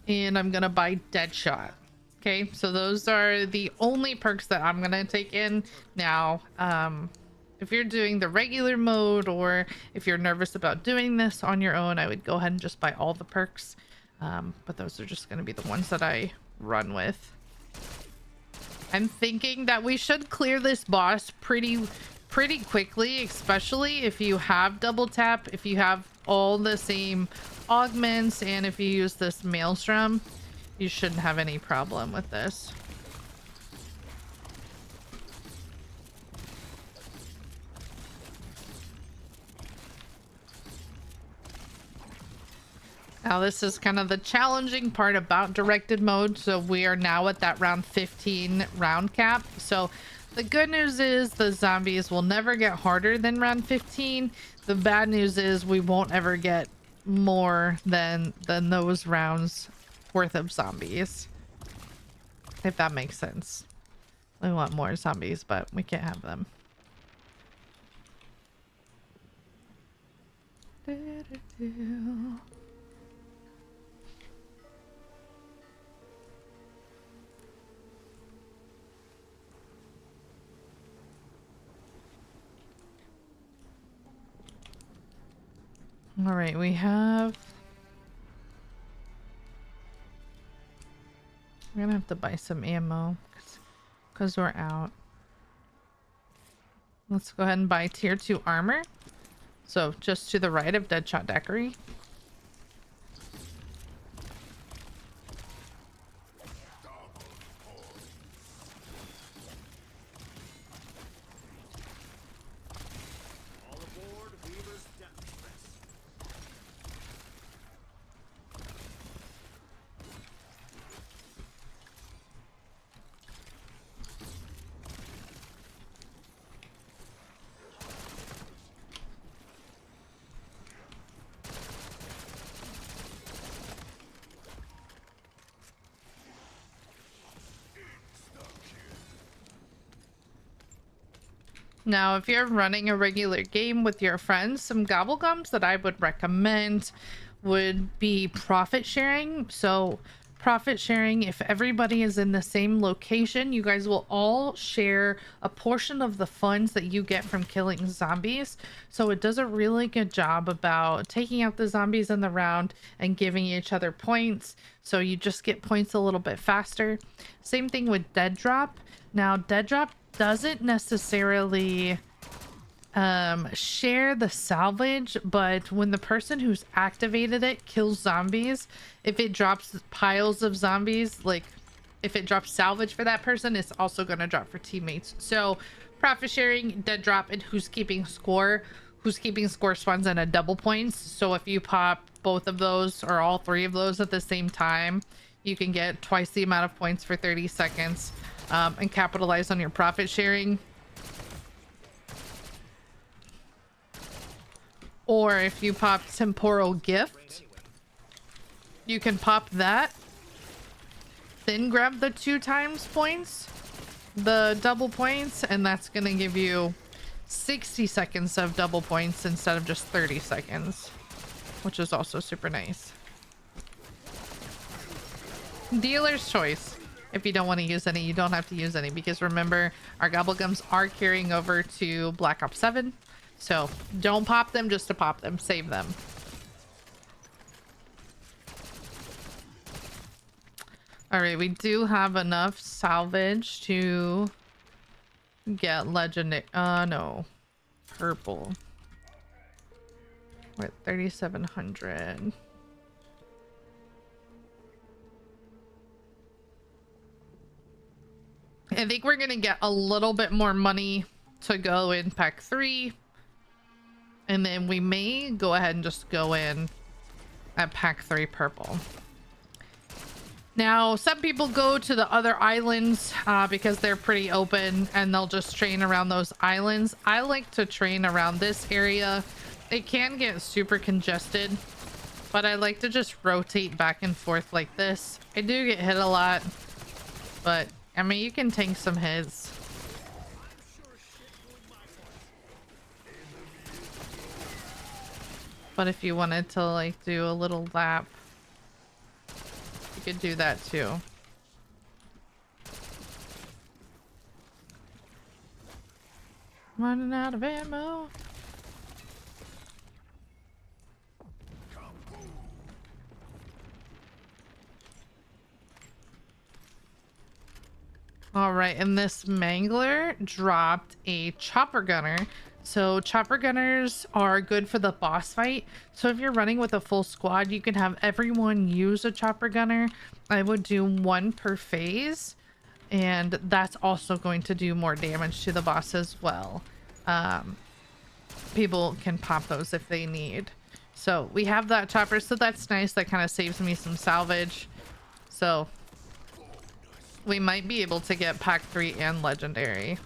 and I'm gonna buy Deadshot. Okay, so those are the only perks that I'm gonna take in now. If you're doing the regular mode or if you're nervous about doing this on your own, I would go ahead and just buy all the perks. But those are just going to be the ones that I run with. I'm thinking that we should clear this boss pretty quickly, especially if you have double tap, if you have all the same augments, and if you use this maelstrom. You shouldn't have any problem with this. Now this is kind of the challenging part about directed mode. So we are now at that round 15 round cap. So the good news is the zombies will never get harder than round 15. The bad news is we won't ever get more than those rounds worth of zombies. If that makes sense. We want more zombies, but we can't have them. All right, we have... We're gonna have to buy some ammo because we're out. Let's go ahead and buy tier 2 armor. So just to the right of Deadshot Daiquiri. Now, if you're running a regular game with your friends, some gobblegums that I would recommend would be profit sharing. So profit sharing, if everybody is in the same location, you guys will all share a portion of the funds that you get from killing zombies. So it does a really good job about taking out the zombies in the round and giving each other points. So you just get points a little bit faster. Same thing with dead drop. Now, dead drop doesn't necessarily share the salvage, but when the person who's activated it kills zombies, if it drops piles of zombies, like if it drops salvage for that person, it's also going to drop for teammates. So profit sharing, dead drop, and who's keeping score spawns in a double points. So if you pop both of those or all three of those at the same time, you can get twice the amount of points for 30 seconds. And capitalize on your profit sharing. Or if you pop temporal gift, you can pop that, then grab the 2 times points, the double points, and that's gonna give you 60 seconds of double points instead of just 30 seconds, which is also super nice. Dealer's choice. If you don't want to use any, you don't have to use any, because remember, our gobblegums are carrying over to Black Ops 7. So don't pop them just to pop them. Save them. All right, we do have enough salvage to get legendary. No. Purple. We're at 3,700. I think we're gonna get a little bit more money to go in pack 3, and then we may go ahead and just go in at pack 3 purple. Now, some people go to the other islands because they're pretty open and they'll just train around those islands. I like to train around this area. It can get super congested, but I like to just rotate back and forth like this. I do get hit a lot, but I mean, you can tank some hits. But if you wanted to like do a little lap, you could do that too. Running out of ammo. All right, and this mangler dropped a chopper gunner. So chopper gunners are good for the boss fight. So if you're running with a full squad, you can have everyone use a chopper gunner. I would do one per phase, and that's also going to do more damage to the boss as well. People can pop those if they need. So we have that chopper, so that's nice. That kind of saves me some salvage. So we might be able to get pack 3 and legendary.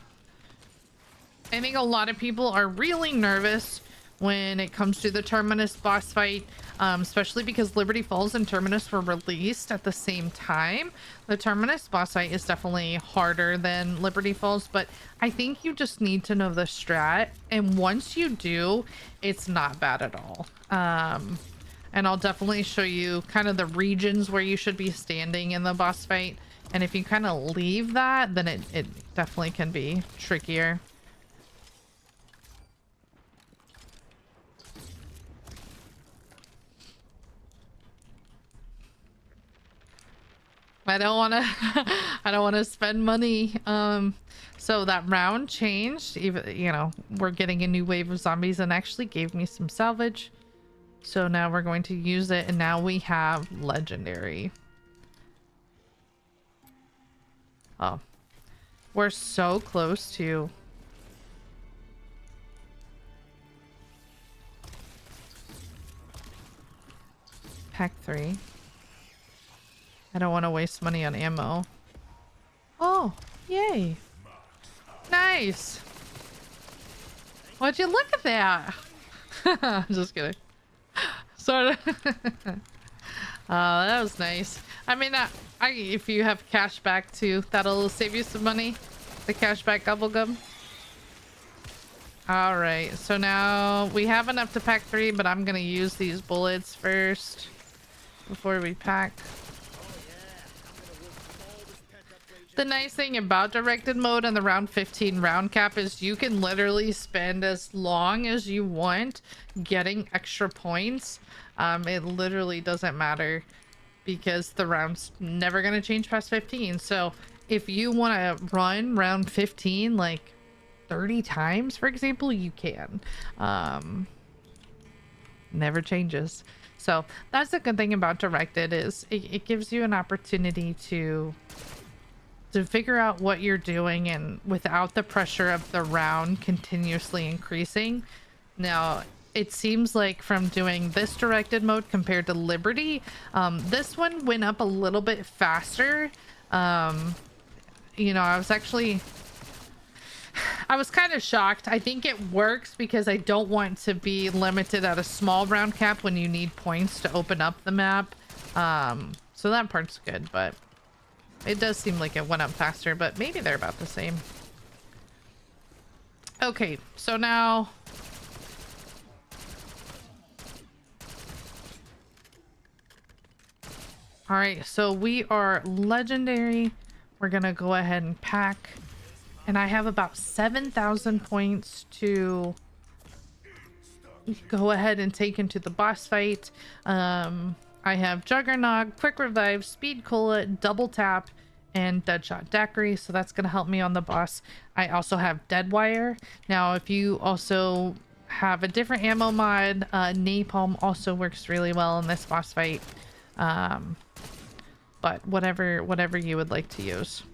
I think a lot of people are really nervous when it comes to the Terminus boss fight, especially because Liberty Falls and Terminus were released at the same time. The Terminus boss fight is definitely harder than Liberty Falls, but I think you just need to know the strat, and once you do, it's not bad at all. And I'll definitely show you kind of the regions where you should be standing in the boss fight, and if you kind of leave that, then it definitely can be trickier. I don't want to I don't want to spend money. So that round changed, even, you know, we're getting a new wave of zombies, and actually gave me some salvage. So now we're going to use it, and now we have legendary. Oh, we're so close to pack 3. I don't want to waste money on ammo. Oh, yay. Nice. Would you look at that? Just kidding. Sort of. That was nice. I mean, if you have cash back too, that'll save you some money. The cashback bubblegum. All right, so now we have enough to pack 3, but I'm gonna use these bullets first before we pack. The nice thing about directed mode and the round 15 round cap is you can literally spend as long as you want getting extra points. It literally doesn't matter because the round's never going to change past 15. So if you want to run round 15 like 30 times, for example, you can. Never changes. So that's the good thing about directed, is it gives you an opportunity to figure out what you're doing, and without the pressure of the round continuously increasing. Now, it seems like from doing this directed mode compared to Liberty, this one went up a little bit faster. You know, I was kind of shocked. I think it works because I don't want to be limited at a small round cap when you need points to open up the map. So that part's good, but it does seem like it went up faster, but maybe they're about the same. Okay, so now all right, so we are legendary. We're gonna go ahead and pack, and I have about 7,000 points to go ahead and take into the boss fight. I have Juggernog, Quick Revive, Speed Cola, Double Tap, and Deadshot Daiquiri, so that's going to help me on the boss. I also have Deadwire. Now, if you also have a different ammo mod, Napalm also works really well in this boss fight. But whatever you would like to use.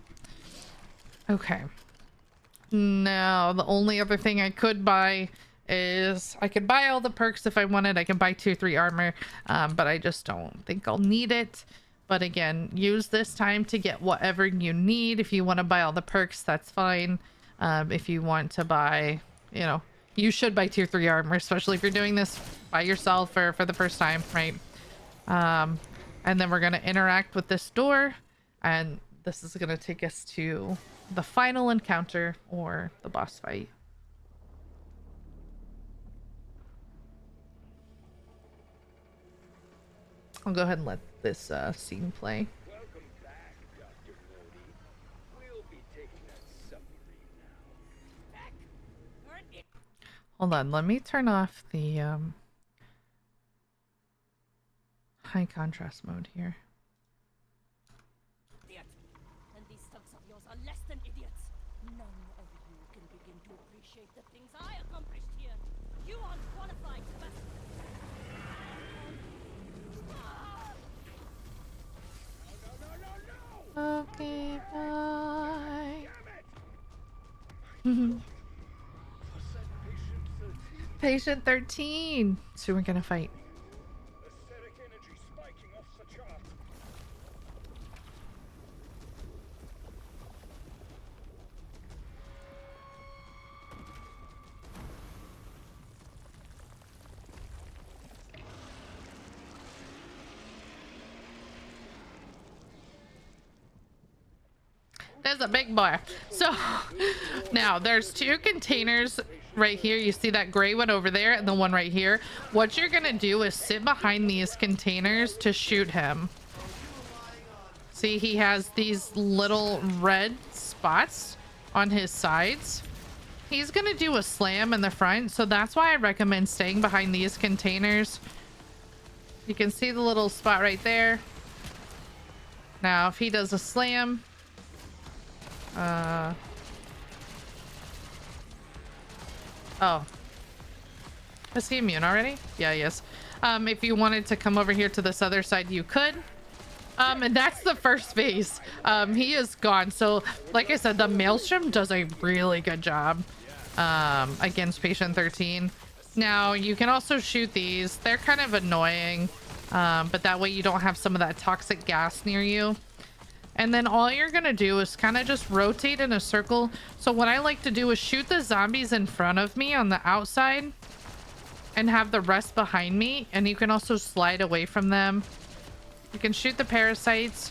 Okay. Now, the only other thing I could buy is I could buy all the perks if I wanted. I can buy 2-3 armor, but I just don't think I'll need it. But again, use this time to get whatever you need. If you want to buy all the perks, that's fine. If you want to buy, you know, you should buy tier 3 armor, especially if you're doing this by yourself or for the first time, right? And then we're going to interact with this door, and this is going to take us to the final encounter, or the boss fight. I'll go ahead and let this scene play. Welcome back, Dr. Brody. We'll be taking that submarine now. Back? We're in. Hold on, let me turn off the high contrast mode here. Idiot. And these thugs of yours are less than idiots. None of you can begin to appreciate appreciate the things I accomplished here. You unqualified Okay, bye. Damn it! Was that patient 13? Patient 13. So we're gonna fight. Aesthetic energy spiking off the chart. There's a big boy. So now there's two containers right here. You see that gray one over there and the one right here. What you're gonna do is sit behind these containers to shoot him. See, he has these little red spots on his sides. He's gonna do a slam in the front, so that's why I recommend staying behind these containers. You can see the little spot right there. Now if he does a slam, oh, is he immune already? Yeah, he is. If you wanted to come over here to this other side, you could. And that's the first phase. He is gone. So like I said, the Maelstrom does a really good job against patient 13. Now you can also shoot these. They're kind of annoying, but that way you don't have some of that toxic gas near you. And then all you're gonna do is kind of just rotate in a circle. So what I like to do is shoot the zombies in front of me on the outside and have the rest behind me. And you can also slide away from them. You can shoot the parasites.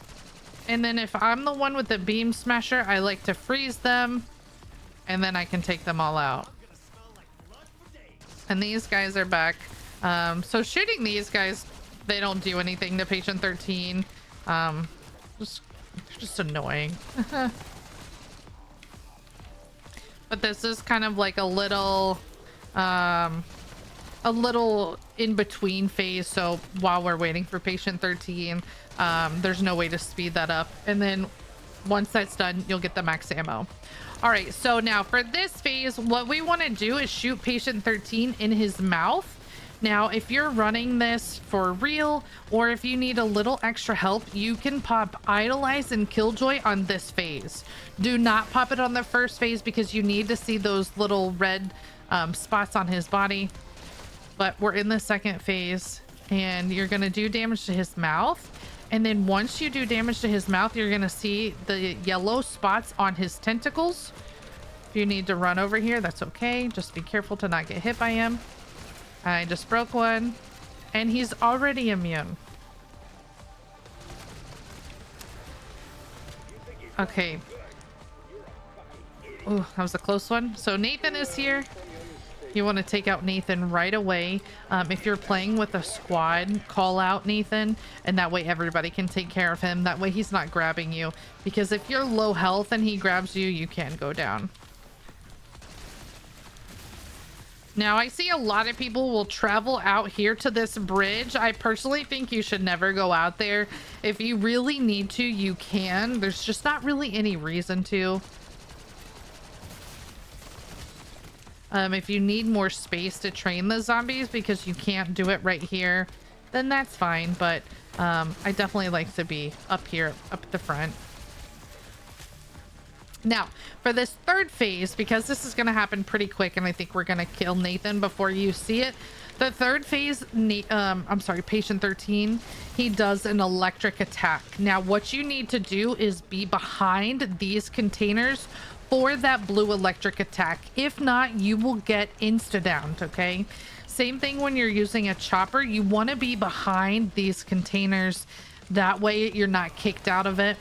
And then if I'm the one with the beam smasher, I like to freeze them. And then I can take them all out. And these guys are back. So shooting these guys, they don't do anything to patient 13. Just annoying. But this is kind of like a little in between phase. So while we're waiting for patient 13, there's no way to speed that up. And then once that's done, you'll get the max ammo. All right, so now for this phase, what we want to do is shoot patient 13 in his mouth. Now, if you're running this for real, or if you need a little extra help, you can pop Idolize and Killjoy on this phase. Do not pop it on the first phase because you need to see those little red spots on his body. But we're in the second phase, and you're going to do damage to his mouth. And then once you do damage to his mouth, you're going to see the yellow spots on his tentacles. If you need to run over here, that's okay. Just be careful to not get hit by him. I just broke one, and he's already immune. Okay. Oh, that was a close one. So Nathan is here. You want to take out Nathan right away. If you're playing with a squad, call out Nathan, and that way everybody can take care of him. That way he's not grabbing you, because if you're low health and he grabs you, you can go down. Now, I see a lot of people will travel out here to this bridge. I personally think you should never go out there. If you really need to, you can. There's just not really any reason to. If you need more space to train the zombies because you can't do it right here, then that's fine. But I definitely like to be up here, up at the front. Now, for this third phase, because this is going to happen pretty quick, and I think we're going to kill Nathan before you see it. The third phase, I'm sorry, patient 13, he does an electric attack. Now, what you need to do is be behind these containers for that blue electric attack. If not, you will get insta-downed, okay? Same thing when you're using a chopper. You want to be behind these containers. That way, you're not kicked out of it.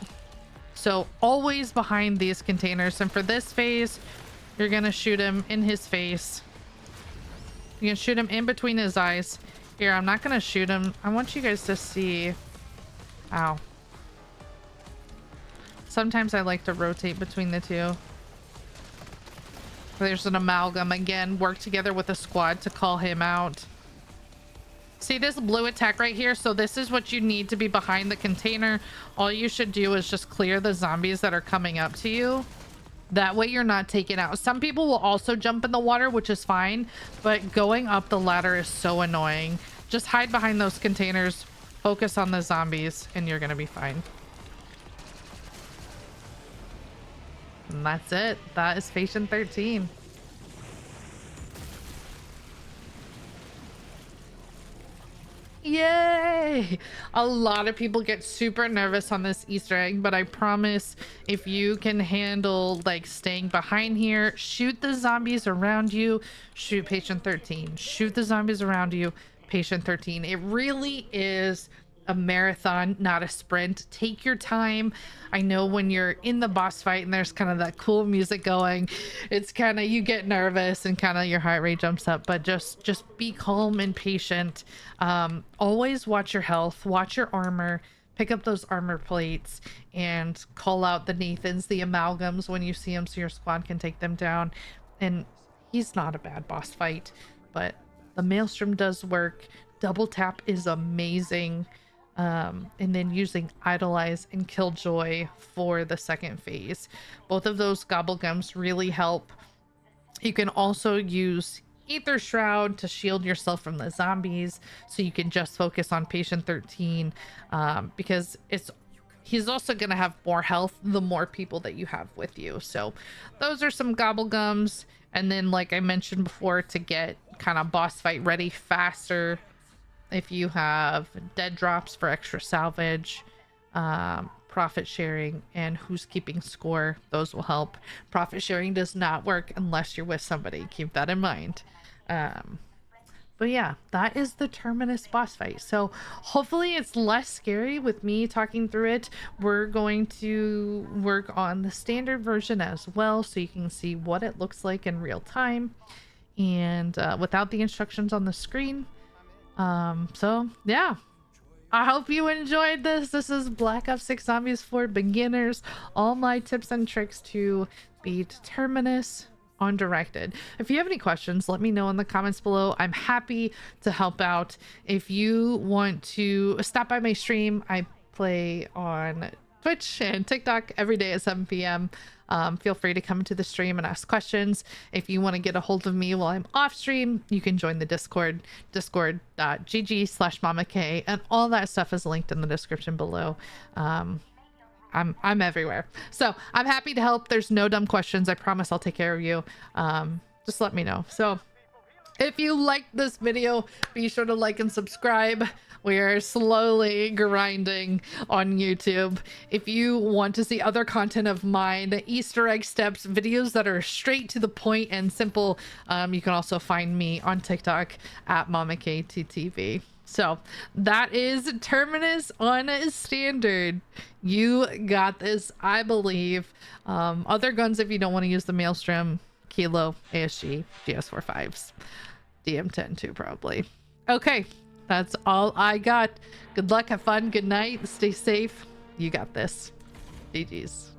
So always behind these containers. And for this phase, you're going to shoot him in his face. You can shoot him in between his eyes. Here, I'm not going to shoot him. I want you guys to see. Ow. Sometimes I like to rotate between the two. There's an amalgam again. Work together with a squad to call him out. See this blue attack right here? So this is what you need to be behind the container. All you should do is just clear the zombies that are coming up to you. That way you're not taken out. Some people will also jump in the water, which is fine, but going up the ladder is so annoying. Just hide behind those containers, focus on the zombies, and you're gonna be fine. And that's it. That is patient 13. Yay! A lot of people get super nervous on this Easter egg, but I promise if you can handle like staying behind here, shoot the zombies around you, shoot patient 13. Shoot the zombies around you, patient 13. It really is a marathon, not a sprint. Take your time. I know when you're in the boss fight and there's kind of that cool music going, it's kind of, you get nervous and kind of your heart rate jumps up, but just be calm and patient. Always watch your health, watch your armor, pick up those armor plates, and call out the Nathans, the amalgams when you see them so your squad can take them down. And he's not a bad boss fight, but the Maelstrom does work. Double tap is amazing. And then using Idolize and Killjoy for the second phase. Both of those gobblegums really help. You can also use Ether Shroud to shield yourself from the zombies, so you can just focus on patient 13, because he's also going to have more health the more people that you have with you. So those are some gobblegums. And then, like I mentioned before, to get kind of boss fight ready faster, if you have dead drops for extra salvage, profit sharing, and who's keeping score, those will help. Profit sharing does not work unless you're with somebody. Keep that in mind. But yeah, that is the Terminus boss fight. So hopefully it's less scary with me talking through it. We're going to work on the standard version as well, so you can see what it looks like in real time and without the instructions on the screen. So yeah, I hope you enjoyed this. This is Black Ops 6 Zombies for beginners. All my tips and tricks to beat Terminus on Directed. If you have any questions, let me know in the comments below. I'm happy to help out. If you want to stop by my stream, I play on Twitch and TikTok every day at 7 p.m. Feel free to come to the stream and ask questions. If you want to get a hold of me while I'm off stream, you can join the Discord, discord.gg/MamaK, and all that stuff is linked in the description below. I'm everywhere. So I'm happy to help. There's no dumb questions. I promise I'll take care of you. Just let me know. So if you liked this video, be sure to like and subscribe. We are slowly grinding on YouTube. If you want to see other content of mine, Easter egg steps, videos that are straight to the point and simple, you can also find me on TikTok at MamaKTTV. So that is Terminus on standard. You got this, I believe. Other guns, if you don't want to use the Maelstrom, Kilo, ASG, GS45s, DM10 too, probably. Okay, that's all I got. Good luck, have fun, good night, stay safe. You got this. GG's.